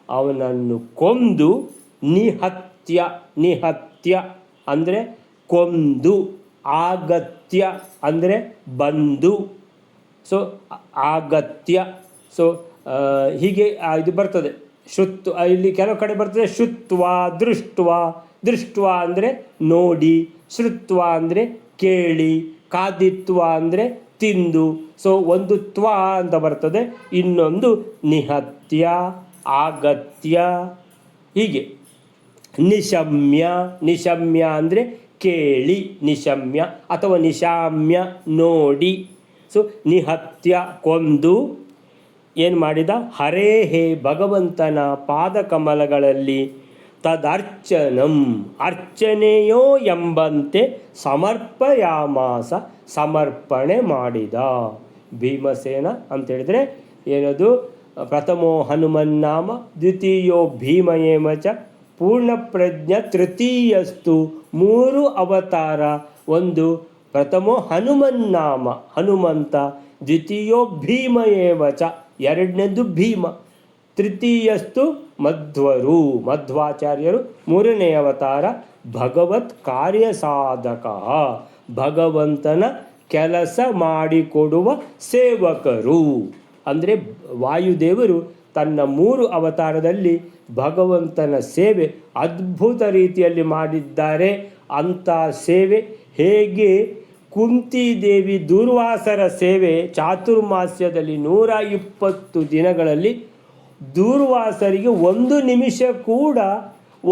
A: ಅವನನ್ನು ಕೊಂದು ನಿಹತ್ಯ ಅಂದರೆ ಕೊಂದು, ಆಗತ್ಯ ಅಂದರೆ ಬಂದು. ಸೊ ಆಗತ್ಯ. ಸೊ ಹೀಗೆ ಇದು ಬರ್ತದೆ. ಇಲ್ಲಿ ಕೆಲವು ಕಡೆ ಬರ್ತದೆ ಶ್ರುತ್ವ, ದೃಷ್ಟ್ವ ಅಂದರೆ ನೋಡಿ, ಶ್ರುತ್ವ ಅಂದರೆ ಕೇಳಿ, ಖಾದಿತ್ವ ಅಂದರೆ ತಿಂದು. ಸೊ ಒಂದು ತ್ವ ಅಂತ ಬರ್ತದೆ, ಇನ್ನೊಂದು ನಿಹತ್ಯ, ಆಗತ್ಯ. ಹೀಗೆ ನಿಶಮ್ಯ ಅಂದರೆ ಕೇಳಿ, ನಿಶಮ್ಯ ಅಥವಾ ನಿಶಾಮ್ಯ ನೋಡಿ. ಸೊ ನಿಹತ್ಯ ಕೊಂದು ಏನು ಮಾಡಿದ? ಹರೇಹೇ ಭಗವಂತನ ಪಾದಕಮಲಗಳಲ್ಲಿ ತದರ್ಚನಂ ಅರ್ಚನೆಯೋ ಎಂಬಂತೆ ಸಮರ್ಪಯಾಮಾಸ ಸಮರ್ಪಣೆ ಮಾಡಿದ. ಭೀಮಸೇನ ಅಂತೇಳಿದರೆ ಏನದು? ಪ್ರಥಮೋ ಹನುಮನ್ನಾಮ ದ್ವಿತೀಯೋ ಭೀಮ ಏವ ಚ ಪೂರ್ಣಪ್ರಜ್ಞ ತೃತೀಯಸ್ತು. 3 ಅವತಾರ. ಒಂದು ಪ್ರಥಮೋ ಹನುಮನ್ನಾಮ ಹನುಮಂತ, ದ್ವಿತೀಯೋ ಭೀಮ ಏವ ಚ ಎರಡನೇದು ಭೀಮ, ತೃತೀಯಸ್ತು ಮಧ್ವಾಚಾರ್ಯರು 3ನೇ ಅವತಾರ ಭಗವತ್ ಕಾರ್ಯ ಸಾಧಕ, ಭಗವಂತನ ಕೆಲಸ ಮಾಡಿಕೊಡುವ ಸೇವಕರು. ಅಂದರೆ ವಾಯುದೇವರು ತನ್ನ 3 ಅವತಾರದಲ್ಲಿ ಭಗವಂತನ ಸೇವೆ ಅದ್ಭುತ ರೀತಿಯಲ್ಲಿ ಮಾಡಿದ್ದಾರೆ. ಅಂಥ ಸೇವೆ ಹೇಗೆ ಕುಂತಿದೇವಿ ದೂರ್ವಾಸರ ಸೇವೆ ಚಾತುರ್ಮಾಸ್ಯದಲ್ಲಿ 120 ದಿನಗಳಲ್ಲಿ ದೂರ್ವಾಸರಿಗೆ 1 ನಿಮಿಷ ಕೂಡ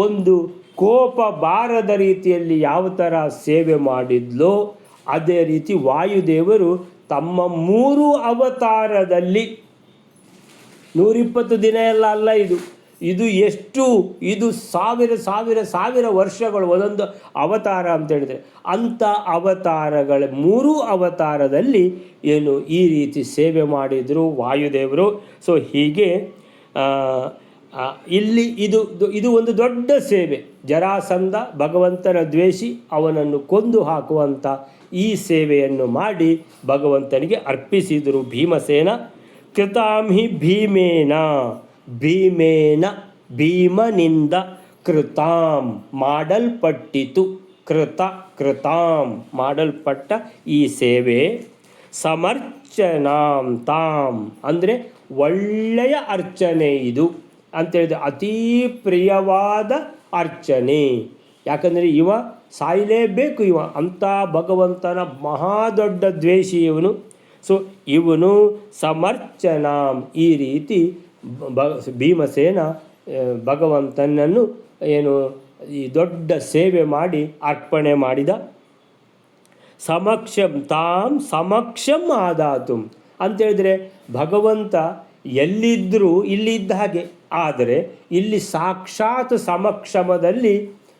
A: ಒಂದು ಕೋಪ ಬಾರದ ರೀತಿಯಲ್ಲಿ ಯಾವ ಥರ ಸೇವೆ ಮಾಡಿದ್ಲೋ ಅದೇ ರೀತಿ ವಾಯುದೇವರು ತಮ್ಮ 3 ಅವತಾರದಲ್ಲಿ 120 ದಿನ ಎಲ್ಲ ಅಲ್ಲ, ಇದು ಎಷ್ಟು, ಇದು ಸಾವಿರ ವರ್ಷಗಳು ಒಂದೊಂದು ಅವತಾರ ಅಂತ ಹೇಳಿದರೆ, ಅಂಥ ಅವತಾರಗಳ 3 ಅವತಾರದಲ್ಲಿ ಏನು ಈ ರೀತಿ ಸೇವೆ ಮಾಡಿದರು ವಾಯುದೇವರು. ಸೊ ಹೀಗೆ ಇಲ್ಲಿ ಇದು ಒಂದು ದೊಡ್ಡ ಸೇವೆ. ಜರಾಸಂಧ ಭಗವಂತನ ದ್ವೇಷಿ, ಅವನನ್ನು ಕೊಂದು ಹಾಕುವಂಥ ಈ ಸೇವೆಯನ್ನು ಮಾಡಿ ಭಗವಂತನಿಗೆ ಅರ್ಪಿಸಿದರು ಭೀಮಸೇನ. ಕೃತಾಂಹಿ ಭೀಮನಿಂದ ಕೃತಾಂ ಮಾಡಲ್ಪಟ್ಟಿತು. ಕೃತಾಂ ಮಾಡಲ್ಪಟ್ಟ ಈ ಸೇವೆ. ಸಮರ್ಚನಾಂ ತಾಂ ಅಂದರೆ ಒಳ್ಳೆಯ ಅರ್ಚನೆ ಇದು ಅಂತೇಳಿದ್ರೆ, ಅತೀ ಪ್ರಿಯವಾದ ಅರ್ಚನೆ. ಯಾಕಂದರೆ ಇವ ಸಾಯಲೇಬೇಕು, ಅಂಥ ಭಗವಂತನ ಮಹಾದೊಡ್ಡ ದ್ವೇಷಿ ಇವನು. ಸೊ ಇವನು ಸಮರ್ಚನಾಂ ಈ ರೀತಿ ಭೀಮಸೇನ ಭಗವಂತನನ್ನು ಏನು ಈ ದೊಡ್ಡ ಸೇವೆ ಮಾಡಿ ಅರ್ಪಣೆ ಮಾಡಿದ. ಸಮಕ್ಷಂ ಆದಾತು ಅಂತೇಳಿದರೆ, ಭಗವಂತ ಎಲ್ಲಿದ್ದರೂ ಇಲ್ಲಿದ್ದ ಹಾಗೆ, ಆದರೆ ಇಲ್ಲಿ ಸಾಕ್ಷಾತ್ ಸಮಕ್ಷಮದಲ್ಲಿ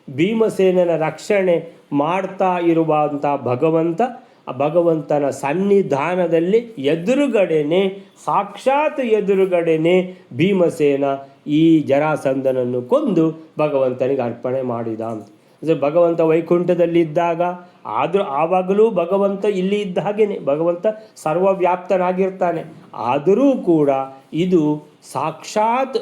A: ಭೀಮಸೇನನ ರಕ್ಷಣೆ ಮಾಡ್ತಾ ಇರುವಂಥ ಭಗವಂತನ ಸನ್ನಿಧಾನದಲ್ಲಿ ಸಾಕ್ಷಾತ್ ಎದುರುಗಡೆನೆ ಭೀಮಸೇನ ಈ ಜರಾಸಂಧನನ್ನು ಕೊಂದು ಭಗವಂತನಿಗೆ ಅರ್ಪಣೆ ಮಾಡಿದ ಅಂತ. ಅಂದರೆ ಭಗವಂತ ವೈಕುಂಠದಲ್ಲಿದ್ದಾಗ ಆವಾಗಲೂ ಭಗವಂತ ಇಲ್ಲಿ ಇದ್ದ ಹಾಗೇನೆ, ಭಗವಂತ ಸರ್ವವ್ಯಾಪ್ತನಾಗಿರ್ತಾನೆ. ಆದರೂ ಕೂಡ ಇದು ಸಾಕ್ಷಾತ್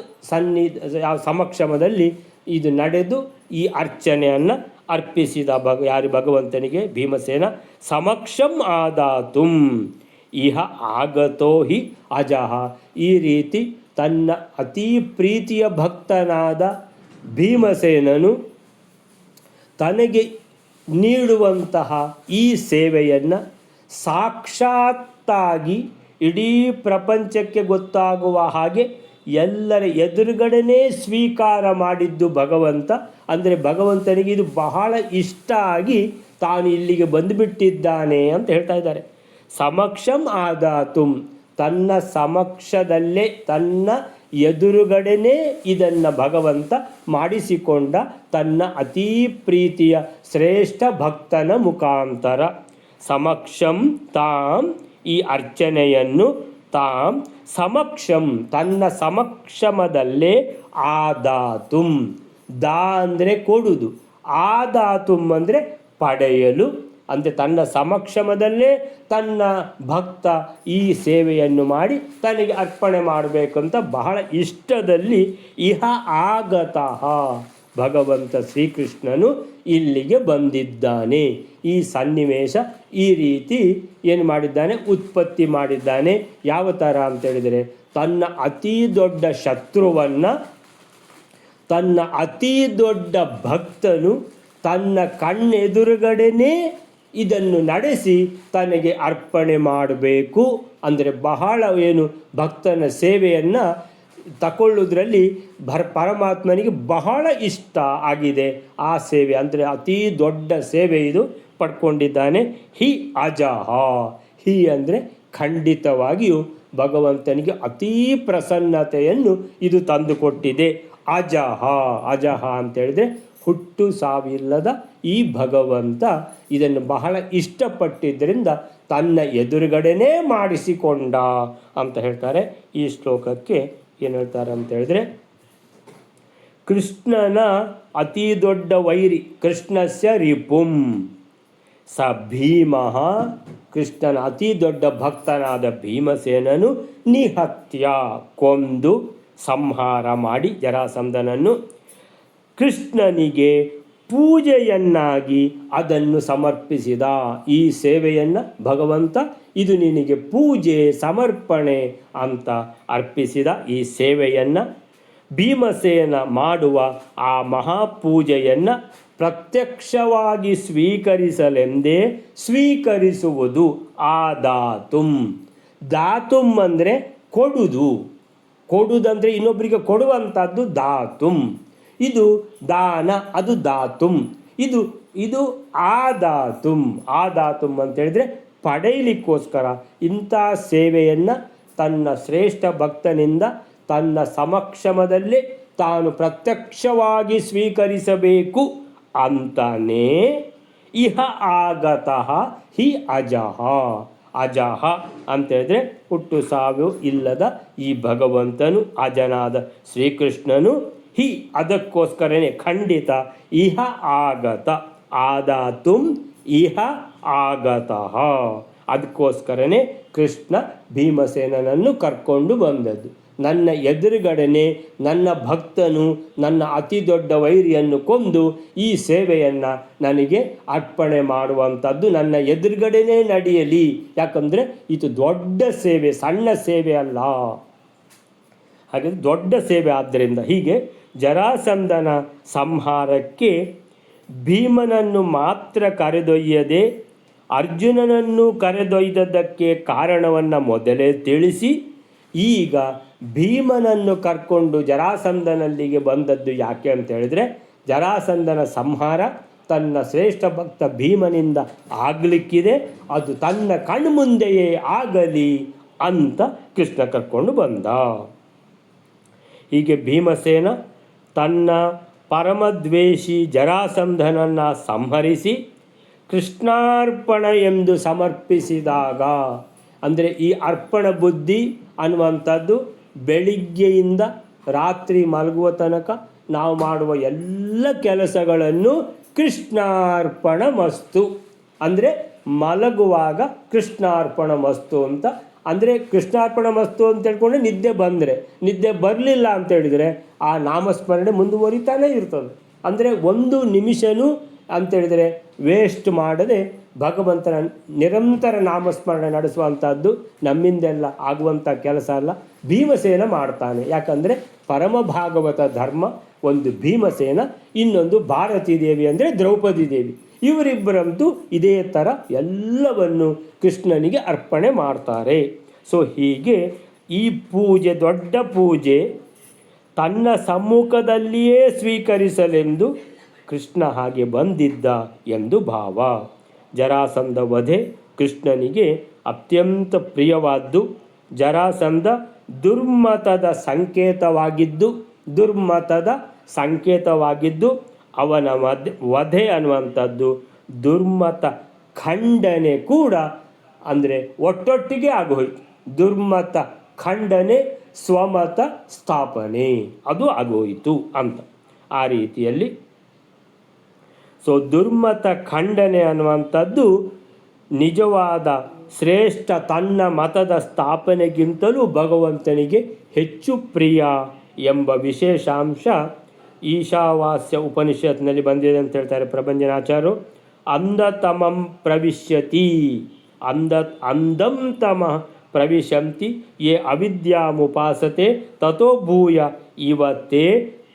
A: ಸಮಕ್ಷಮದಲ್ಲಿ ಇದು ನಡೆದು ಈ ಅರ್ಚನೆಯನ್ನು ಅರ್ಪಿಸಿದ ಯಾರು ಭಗವಂತನಿಗೆ ಭೀಮಸೇನ. ಸಮಕ್ಷಂ ಆದಾತುಂ ಇಹ ಆಗತೋ ಹಿ ಅಜಃ ಈ ರೀತಿ ತನ್ನ ಅತೀ ಪ್ರೀತಿಯ ಭಕ್ತನಾದ ಭೀಮಸೇನನು ತನಗೆ ನೀಡುವಂತಹ ಈ ಸೇವೆಯನ್ನು ಸಾಕ್ಷಾತ್ತಾಗಿ ಇಡೀ ಪ್ರಪಂಚಕ್ಕೆ ಗೊತ್ತಾಗುವ ಹಾಗೆ ಎಲ್ಲರ ಎದುರುಗಡೆನೇ ಸ್ವೀಕಾರ ಮಾಡಿದ್ದು ಭಗವಂತ. ಅಂದರೆ ಭಗವಂತನಿಗೆ ಇದು ಬಹಳ ಇಷ್ಟ ಆಗಿ ತಾನು ಇಲ್ಲಿಗೆ ಬಂದುಬಿಟ್ಟಿದ್ದಾನೆ ಅಂತ ಹೇಳ್ತಾ ಇದ್ದಾರೆ. ಸಮಕ್ಷಂ ಆದಾತುಂ ತನ್ನ ಸಮಕ್ಷದಲ್ಲೇ ತನ್ನ ಎದುರುಗಡೆನೇ ಇದನ್ನು ಭಗವಂತ ಮಾಡಿಸಿಕೊಂಡ ತನ್ನ ಅತೀ ಪ್ರೀತಿಯ ಶ್ರೇಷ್ಠ ಭಕ್ತನ ಮುಖಾಂತರ. ಸಮಕ್ಷಂ ತಾಂ ಈ ಅರ್ಚನೆಯನ್ನು ತಾಂ ಸಮಕ್ಷಂ ತನ್ನ ಸಮಕ್ಷಮದಲ್ಲೇ ಆದಾತುಂ ಅಂದರೆ ಕೊಡುವುದು, ಆದಾತುಂ ಅಂದರೆ ಪಡೆಯಲು. ಅಂದರೆ ತನ್ನ ಸಮಕ್ಷಮದಲ್ಲೇ ತನ್ನ ಭಕ್ತ ಈ ಸೇವೆಯನ್ನು ಮಾಡಿ ತನಗೆ ಅರ್ಪಣೆ ಮಾಡಬೇಕಂತ ಬಹಳ ಇಷ್ಟದಲ್ಲಿ ಇಹ ಆಗತಃ ಭಗವಂತ ಶ್ರೀಕೃಷ್ಣನು ಇಲ್ಲಿಗೆ ಬಂದಿದ್ದಾನೆ. ಈ ಸನ್ನಿವೇಶ ಈ ರೀತಿ ಏನು ಮಾಡಿದ್ದಾನೆ, ಉತ್ಪತ್ತಿ ಮಾಡಿದ್ದಾನೆ. ಯಾವ ಥರ ಅಂತೇಳಿದರೆ, ತನ್ನ ಅತೀ ದೊಡ್ಡ ಶತ್ರುವನ್ನು ತನ್ನ ಅತೀ ದೊಡ್ಡ ಭಕ್ತನು ತನ್ನ ಕಣ್ಣೆದುರುಗಡೆನೇ ಇದನ್ನು ನಡೆಸಿ ತನಗೆ ಅರ್ಪಣೆ ಮಾಡಬೇಕು. ಅಂದರೆ ಬಹಳ ಏನು ಭಕ್ತನ ಸೇವೆಯನ್ನು ತಗೊಳ್ಳೋದ್ರಲ್ಲಿ ಪರಮಾತ್ಮನಿಗೆ ಬಹಳ ಇಷ್ಟ ಆಗಿದೆ ಆ ಸೇವೆ. ಅಂದರೆ ಅತೀ ದೊಡ್ಡ ಸೇವೆ ಇದು ಪಡ್ಕೊಂಡಿದ್ದಾನೆ. ಹಿ ಅಜಃ ಹಿ ಅಂದರೆ ಖಂಡಿತವಾಗಿಯೂ ಭಗವಂತನಿಗೆ ಅತೀ ಪ್ರಸನ್ನತೆಯನ್ನು ಇದು ತಂದುಕೊಟ್ಟಿದೆ. ಅಜಃ ಅಂತೇಳಿದರೆ ಹುಟ್ಟು ಸಾವಿಲ್ಲದ ಈ ಭಗವಂತ ಇದನ್ನು ಬಹಳ ಇಷ್ಟಪಟ್ಟಿದ್ದರಿಂದ ತನ್ನ ಎದುರುಗಡೆನೇ ಮಾಡಿಸಿಕೊಂಡ ಅಂತ ಹೇಳ್ತಾರೆ. ಈ ಶ್ಲೋಕಕ್ಕೆ ಏನು ಹೇಳ್ತಾರೆ ಅಂತ ಹೇಳಿದ್ರೆ, ಕೃಷ್ಣನ ಅತಿ ದೊಡ್ಡ ವೈರಿ ಕೃಷ್ಣಸ್ಯ ರಿಪುಂ ಸ ಭೀಮಃ ಕೃಷ್ಣನ ಅತಿ ದೊಡ್ಡ ಭಕ್ತನಾದ ಭೀಮಸೇನನು ನಿಹತ್ಯ ಕೊಂದು ಸಂಹಾರ ಮಾಡಿ ಜರಾಸಂಧನನ್ನು ಕೃಷ್ಣನಿಗೆ ಪೂಜೆಯನ್ನಾಗಿ ಅದನ್ನು ಸಮರ್ಪಿಸಿದ. ಈ ಸೇವೆಯನ್ನು ಭಗವಂತ ಇದು ನಿನಗೆ ಪೂಜೆ ಸಮರ್ಪಣೆ ಅಂತ ಅರ್ಪಿಸಿದ. ಈ ಸೇವೆಯನ್ನು ಭೀಮಸೇನ ಮಾಡುವ ಆ ಮಹಾಪೂಜೆಯನ್ನು ಪ್ರತ್ಯಕ್ಷವಾಗಿ ಸ್ವೀಕರಿಸಲೆಂದೇ ಸ್ವೀಕರಿಸುವುದು ಆದಾತುಂ. ದಾತುಂ ಅಂದರೆ ಕೊಡುವುದಂದರೆ ಇನ್ನೊಬ್ಬರಿಗೆ ಕೊಡುವಂಥದ್ದು ದಾತುಂ. ಇದು ದಾನ, ಅದು ದಾತುಂ. ಇದು ಆದಾತುಂ. ಆದಾತುಂ ಅಂತ ಹೇಳಿದರೆ ಪಡೆಯಲಿಕ್ಕೋಸ್ಕರ ಇಂಥ ಸೇವೆಯನ್ನು ತನ್ನ ಶ್ರೇಷ್ಠ ಭಕ್ತನಿಂದ ತನ್ನ ಸಮಕ್ಷಮದಲ್ಲಿ ತಾನು ಪ್ರತ್ಯಕ್ಷವಾಗಿ ಸ್ವೀಕರಿಸಬೇಕು ಅಂತಾನೇ ಇಹ ಆಗತಃ ಹಿ ಅಜಃ. ಅಜಃ ಅಂತೇಳಿದ್ರೆ ಹುಟ್ಟು ಸಾವು ಇಲ್ಲದ ಈ ಭಗವಂತನು, ಅಜನಾದ ಶ್ರೀಕೃಷ್ಣನು, ಹಿ ಅದಕ್ಕೋಸ್ಕರನೇ ಖಂಡಿತ ಇಹ ಆಗತ, ಆದಾತುಂ ಇಹ ಆಗತಃ, ಅದಕ್ಕೋಸ್ಕರನೇ ಕೃಷ್ಣ ಭೀಮಸೇನನನ್ನು ಕರ್ಕೊಂಡು ಬಂದದ್ದು. ನನ್ನ ಎದುರುಗಡೆನೆ ನನ್ನ ಭಕ್ತನು ನನ್ನ ಅತಿ ದೊಡ್ಡ ವೈರಿಯನ್ನು ಕೊಂದು ಈ ಸೇವೆಯನ್ನು ನನಗೆ ಅರ್ಪಣೆ ಮಾಡುವಂಥದ್ದು ನನ್ನ ಎದುರುಗಡೆನೇ ನಡೆಯಲಿ. ಯಾಕಂದರೆ ಇದು ದೊಡ್ಡ ಸೇವೆ, ಸಣ್ಣ ಸೇವೆ ಅಲ್ಲ. ಹಾಗೆ ದೊಡ್ಡ ಸೇವೆ. ಆದ್ದರಿಂದ ಹೀಗೆ ಜರಾಸಂಧನ ಸಂಹಾರಕ್ಕೆ ಭೀಮನನ್ನು ಮಾತ್ರ ಕರೆದೊಯ್ಯದೆ ಅರ್ಜುನನನ್ನು ಕರೆದೊಯ್ದದ್ದಕ್ಕೆ ಕಾರಣವನ್ನು ಮೊದಲೇ ತಿಳಿಸಿ ಈಗ ಭೀಮನನ್ನು ಕರ್ಕೊಂಡು ಜರಾಸಂಧನಲ್ಲಿಗೆ ಬಂದದ್ದು ಯಾಕೆ ಅಂತ ಹೇಳಿದರೆ, ಜರಾಸಂಧನ ಸಂಹಾರ ತನ್ನ ಶ್ರೇಷ್ಠ ಭಕ್ತ ಭೀಮನಿಂದ ಆಗಲಿಕ್ಕಿದೆ, ಅದು ತನ್ನ ಕಣ್ಮುಂದೆಯೇ ಆಗಲಿ ಅಂತ ಕೃಷ್ಣ ಕರ್ಕೊಂಡು ಬಂದ. ಹೀಗೆ ಭೀಮಸೇನ ತನ್ನ ಪರಮದ್ವೇಷಿ ಜರಾಸಂಧನನ್ನು ಸಂಹರಿಸಿ ಕೃಷ್ಣಾರ್ಪಣ ಎಂದು ಸಮರ್ಪಿಸಿದಾಗ, ಅಂದರೆ ಈ ಅರ್ಪಣ ಬುದ್ಧಿ ಅನ್ನುವಂಥದ್ದು ಬೆಳಿಗ್ಗೆಯಿಂದ ರಾತ್ರಿ ಮಲಗುವ ತನಕ ನಾವು ಮಾಡುವ ಎಲ್ಲ ಕೆಲಸಗಳನ್ನು ಕೃಷ್ಣಾರ್ಪಣ ಮಸ್ತು, ಅಂದರೆ ಮಲಗುವಾಗ ಕೃಷ್ಣಾರ್ಪಣ ಮಸ್ತು ಅಂತ, ಅಂದರೆ ಕೃಷ್ಣಾರ್ಪಣ ಮಸ್ತು ಅಂತ ಹೇಳ್ಕೊಂಡ್ರೆ ನಿದ್ದೆ ಬಂದರೆ, ನಿದ್ದೆ ಬರಲಿಲ್ಲ ಅಂತೇಳಿದರೆ ಆ ನಾಮಸ್ಮರಣೆ ಮುಂದುವರಿತಾನೇ ಇರ್ತದೆ. ಅಂದರೆ ಒಂದು ನಿಮಿಷನೂ ಅಂತೇಳಿದರೆ ವೇಸ್ಟ್ ಮಾಡದೆ ಭಗವಂತನ ನಿರಂತರ ನಾಮಸ್ಮರಣೆ ನಡೆಸುವಂಥದ್ದು ನಮ್ಮಿಂದೆಲ್ಲ ಆಗುವಂಥ ಕೆಲಸ ಅಲ್ಲ, ಭೀಮಸೇನ ಮಾಡ್ತಾನೆ. ಯಾಕಂದರೆ ಪರಮ ಭಾಗವತ ಧರ್ಮ ಒಂದು ಭೀಮಸೇನ, ಇನ್ನೊಂದು ಭಾರತೀ ದೇವಿ ಅಂದರೆ ದ್ರೌಪದಿ ದೇವಿ. ಇವರಿಬ್ಬರಂತೂ ಇದೇ ಥರ ಎಲ್ಲವನ್ನು ಕೃಷ್ಣನಿಗೆ ಅರ್ಪಣೆ ಮಾಡ್ತಾರೆ. ಸೊ ಹೀಗೆ ಈ ಪೂಜೆ, ದೊಡ್ಡ ಪೂಜೆ ತನ್ನ ಸಮ್ಮುಖದಲ್ಲಿಯೇ ಸ್ವೀಕರಿಸಲೆಂದು ಕೃಷ್ಣ ಹಾಗೆ ಬಂದಿದ್ದ ಎಂದು ಭಾವ. ಜರಾಸಂಧ ವಧೆ ಕೃಷ್ಣನಿಗೆ ಅತ್ಯಂತ ಪ್ರಿಯವಾದ್ದು. ಜರಾಸಂಧ ದುರ್ಮತದ ಸಂಕೇತವಾಗಿದ್ದು ಅವನ ವಧೆ ಅನ್ನುವಂಥದ್ದು ದುರ್ಮತ ಖಂಡನೆ ಕೂಡ, ಅಂದರೆ ಒಟ್ಟೊಟ್ಟಿಗೆ ಆಗೋಯ್ತು. ದುರ್ಮತ ಖಂಡನೆ, ಸ್ವಮತ ಸ್ಥಾಪನೆ ಅದು ಆಗೋಯಿತು ಅಂತ. ಆ ರೀತಿಯಲ್ಲಿ ಸೊ ದುರ್ಮತ ಖಂಡನೆ ಅನ್ನುವಂಥದ್ದು ನಿಜವಾದ ಶ್ರೇಷ್ಠ ತನ್ನ ಮತದ ಸ್ಥಾಪನೆಗಿಂತಲೂ ಭಗವಂತನಿಗೆ ಹೆಚ್ಚು ಪ್ರಿಯ ಎಂಬ ವಿಶೇಷಾಂಶ ಈಶಾವಾಸ್ಯ ಉಪನಿಷತ್ನಲ್ಲಿ ಬಂದಿದೆ ಅಂತ ಹೇಳ್ತಾರೆ ಪ್ರಭಂಜನಾಚಾರ್ಯರು. ಅಂಧತಮಂ ಪ್ರವಿಶ್ಯತಿ, ಅಂಧಂ ತಮಃ ಪ್ರವಿಶಂತಿ ಯೇ ಅವಿದ್ಯಾಮುಪಾಸತೆ ತಥೋ ಭೂಯ ಇವತ್ತೇ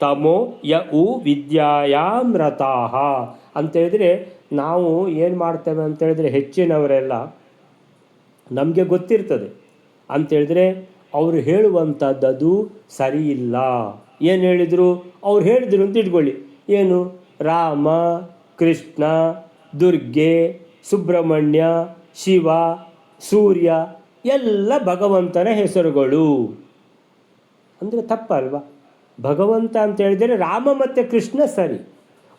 A: ತಮೋ ಯ ಉ ವಿದ್ಯಾಯಾಮ್ರತಾಃ ಅಂತೇಳಿದರೆ, ನಾವು ಏನು ಮಾಡ್ತೇವೆ ಅಂತೇಳಿದರೆ ಹೆಚ್ಚಿನವರೆಲ್ಲ ನಮಗೆ ಗೊತ್ತಿರ್ತದೆ ಅಂತೇಳಿದರೆ ಅವರು ಹೇಳುವಂಥದ್ದು ಸರಿ ಇಲ್ಲ. ಏನು ಹೇಳಿದರು, ಅವ್ರು ಹೇಳಿದರು ಅಂತ ಇಟ್ಕೊಳ್ಳಿ, ಏನು ರಾಮ, ಕೃಷ್ಣ, ದುರ್ಗೆ, ಸುಬ್ರಹ್ಮಣ್ಯ, ಶಿವ, ಸೂರ್ಯ ಎಲ್ಲ ಭಗವಂತನ ಹೆಸರುಗಳು ಅಂದರೆ ತಪ್ಪಲ್ವಾ? ಭಗವಂತ ಅಂತ ಹೇಳಿದರೆ ರಾಮ ಮತ್ತು ಕೃಷ್ಣ ಸರಿ,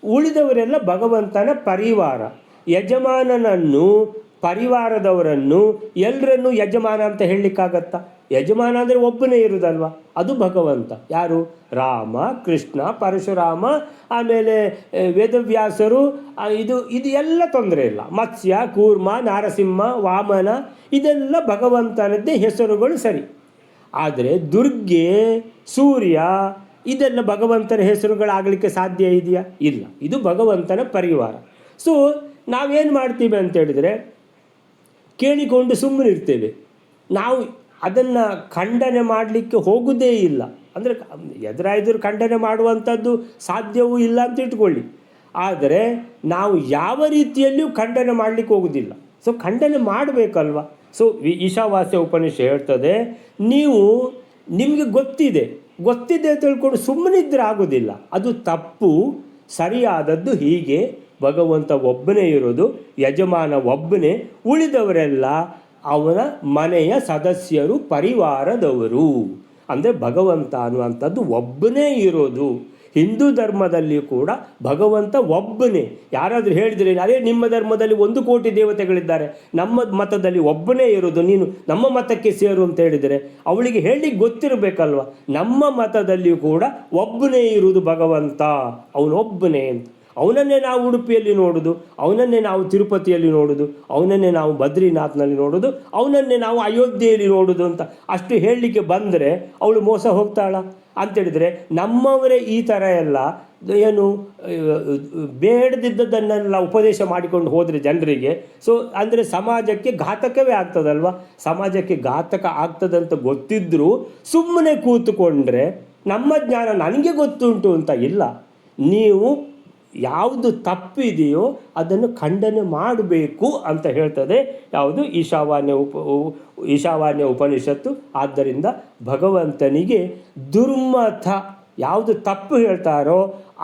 A: ಉಳಿದವರೆಲ್ಲ ಭಗವಂತನ ಪರಿವಾರ. ಯಜಮಾನನನ್ನು, ಪರಿವಾರದವರನ್ನು ಎಲ್ಲರನ್ನೂ ಯಜಮಾನ ಅಂತ ಹೇಳಲಿಕ್ಕಾಗತ್ತಾ? ಯಜಮಾನ ಅಂದರೆ ಒಬ್ಬನೇ ಇರುವುದಲ್ವ, ಅದು ಭಗವಂತ. ಯಾರು? ರಾಮ, ಕೃಷ್ಣ, ಪರಶುರಾಮ, ಆಮೇಲೆ ವೇದವ್ಯಾಸರು, ಇದು ಎಲ್ಲ ತೊಂದರೆ ಇಲ್ಲ. ಮತ್ಸ್ಯ, ಕೂರ್ಮ, ನಾರಸಿಂಹ, ವಾಮನ ಇದೆಲ್ಲ ಭಗವಂತನದ್ದೇ ಹೆಸರುಗಳು ಸರಿ. ಆದರೆ ದುರ್ಗೆ, ಸೂರ್ಯ ಇದೆಲ್ಲ ಭಗವಂತನ ಹೆಸರುಗಳಾಗಲಿಕ್ಕೆ ಸಾಧ್ಯ ಇದೆಯಾ? ಇಲ್ಲ. ಇದು ಭಗವಂತನ ಪರಿವಾರ. ಸೊ ನಾವೇನು ಮಾಡ್ತೀವಿ ಅಂತೇಳಿದರೆ ಕೇಳಿಕೊಂಡು ಸುಮ್ಮನಿರ್ತೇವೆ. ನಾವು ಅದನ್ನು ಖಂಡನೆ ಮಾಡಲಿಕ್ಕೆ ಹೋಗುವುದೇ ಇಲ್ಲ. ಅಂದರೆ ಎದುರಾಯ್ದರು ಖಂಡನೆ ಮಾಡುವಂಥದ್ದು ಸಾಧ್ಯವೂ ಇಲ್ಲ ಅಂತ ಇಟ್ಕೊಳ್ಳಿ. ಆದರೆ ನಾವು ಯಾವ ರೀತಿಯಲ್ಲಿಯೂ ಖಂಡನೆ ಮಾಡಲಿಕ್ಕೆ ಹೋಗೋದಿಲ್ಲ. ಸೊ ಖಂಡನೆ ಮಾಡಬೇಕಲ್ವ? ಸೊ ಈಶಾವಾಸ್ಯ ಉಪನಿಷತ್ ಹೇಳ್ತದೆ, ನಿಮಗೆ ಗೊತ್ತಿದೆ ತಿಳ್ಕೊಂಡು ಸುಮ್ಮನಿದ್ರೆ ಆಗೋದಿಲ್ಲ. ಅದು ತಪ್ಪು, ಸರಿಯಾದದ್ದು ಹೀಗೆ ಭಗವಂತ ಒಬ್ಬನೇ ಇರೋದು, ಯಜಮಾನ ಒಬ್ಬನೇ, ಉಳಿದವರೆಲ್ಲ ಅವನ ಮನೆಯ ಸದಸ್ಯರು, ಪರಿವಾರದವರು. ಅಂದರೆ ಭಗವಂತ ಅನ್ನುವಂಥದ್ದು ಒಬ್ಬನೇ ಇರೋದು. ಹಿಂದೂ ಧರ್ಮದಲ್ಲಿ ಕೂಡ ಭಗವಂತ ಒಬ್ಬನೇ. ಯಾರಾದರೂ ಹೇಳಿದರೆ ಅದೇ ನಿಮ್ಮ ಧರ್ಮದಲ್ಲಿ 1 ಕೋಟಿ ದೇವತೆಗಳಿದ್ದಾರೆ, ನಮ್ಮ ಮತದಲ್ಲಿ ಒಬ್ಬನೇ ಇರೋದು, ನೀನು ನಮ್ಮ ಮತಕ್ಕೆ ಸೇರು ಅಂತ ಹೇಳಿದರೆ ಅವಳಿಗೆ ಹೇಳಲಿಕ್ಕೆ ಗೊತ್ತಿರಬೇಕಲ್ವ. ನಮ್ಮ ಮತದಲ್ಲಿ ಕೂಡ ಒಬ್ಬನೇ ಇರುವುದು ಭಗವಂತ, ಅವನೊಬ್ಬನೇ ಅಂತ. ಅವನನ್ನೇ ನಾವು ಉಡುಪಿಯಲ್ಲಿ ನೋಡೋದು, ಅವನನ್ನೇ ನಾವು ತಿರುಪತಿಯಲ್ಲಿ ನೋಡೋದು, ಅವನನ್ನೇ ನಾವು ಬದ್ರಿನಾಥ್ನಲ್ಲಿ ನೋಡೋದು, ಅವನನ್ನೇ ನಾವು ಅಯೋಧ್ಯೆಯಲ್ಲಿ ನೋಡೋದು ಅಂತ ಅಷ್ಟು ಹೇಳಲಿಕ್ಕೆ ಬಂದರೆ ಅವಳು ಮೋಸ ಹೋಗ್ತಾಳ ಅಂತೇಳಿದರೆ, ನಮ್ಮವರೇ ಈ ಥರ ಎಲ್ಲ ಏನು ಬೇಡದಿದ್ದದನ್ನೆಲ್ಲ ಉಪದೇಶ ಮಾಡಿಕೊಂಡು ಹೋದರೆ ಜನರಿಗೆ, ಸೊ ಅಂದರೆ ಸಮಾಜಕ್ಕೆ ಘಾತಕವೇ ಆಗ್ತದಲ್ವ. ಸಮಾಜಕ್ಕೆ ಘಾತಕ ಆಗ್ತದಂತ ಗೊತ್ತಿದ್ದರೂ ಸುಮ್ಮನೆ ಕೂತುಕೊಂಡ್ರೆ ನಮ್ಮ ಜ್ಞಾನ ನನಗೆ ಗೊತ್ತುಂಟು ಅಂತ ಇಲ್ಲ. ನೀವು ಯಾವುದು ತಪ್ಪಿದೆಯೋ ಅದನ್ನು ಖಂಡನೆ ಮಾಡಬೇಕು ಅಂತ ಹೇಳ್ತದೆ ಯಾವುದು ಈಶಾವಾನ್ಯ ಉಪನಿಷತ್ತು. ಆದ್ದರಿಂದ ಭಗವಂತನಿಗೆ ದುರ್ಮತ, ಯಾವುದು ತಪ್ಪು ಹೇಳ್ತಾರೋ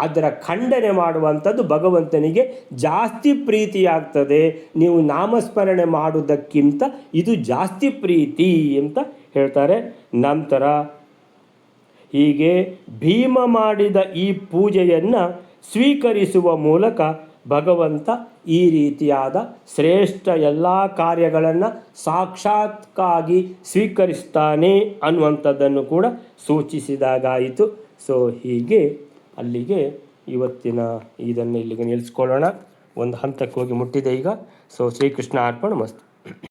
A: ಅದರ ಖಂಡನೆ ಮಾಡುವಂಥದ್ದು ಭಗವಂತನಿಗೆ ಜಾಸ್ತಿ ಪ್ರೀತಿಯಾಗ್ತದೆ. ನೀವು ನಾಮಸ್ಮರಣೆ ಮಾಡುವುದಕ್ಕಿಂತ ಇದು ಜಾಸ್ತಿ ಪ್ರೀತಿ ಅಂತ ಹೇಳ್ತಾರೆ. ನಂತರ ಹೀಗೆ ಭೀಮ ಮಾಡಿದ ಈ ಪೂಜೆಯನ್ನು ಸ್ವೀಕರಿಸುವ ಮೂಲಕ ಭಗವಂತ ಈ ರೀತಿಯಾದ ಶ್ರೇಷ್ಠ ಎಲ್ಲ ಕಾರ್ಯಗಳನ್ನು ಸಾಕ್ಷಾತ್ಕಾಗಿ ಸ್ವೀಕರಿಸ್ತಾನೆ ಅನ್ನುವಂಥದ್ದನ್ನು ಕೂಡ ಸೂಚಿಸಿದಾಗಾಯಿತು. ಸೊ ಹೀಗೆ ಅಲ್ಲಿಗೆ ಇವತ್ತಿನ ಇದನ್ನು ಇಲ್ಲಿಗೆ ನಿಲ್ಲಿಸ್ಕೊಳ್ಳೋಣ. ಒಂದು ಹಂತಕ್ಕೆ ಹೋಗಿ ಮುಟ್ಟಿದೆ ಈಗ. ಸೊ ಶ್ರೀಕೃಷ್ಣ ಅರ್ಪಣ ಮಸ್ತು.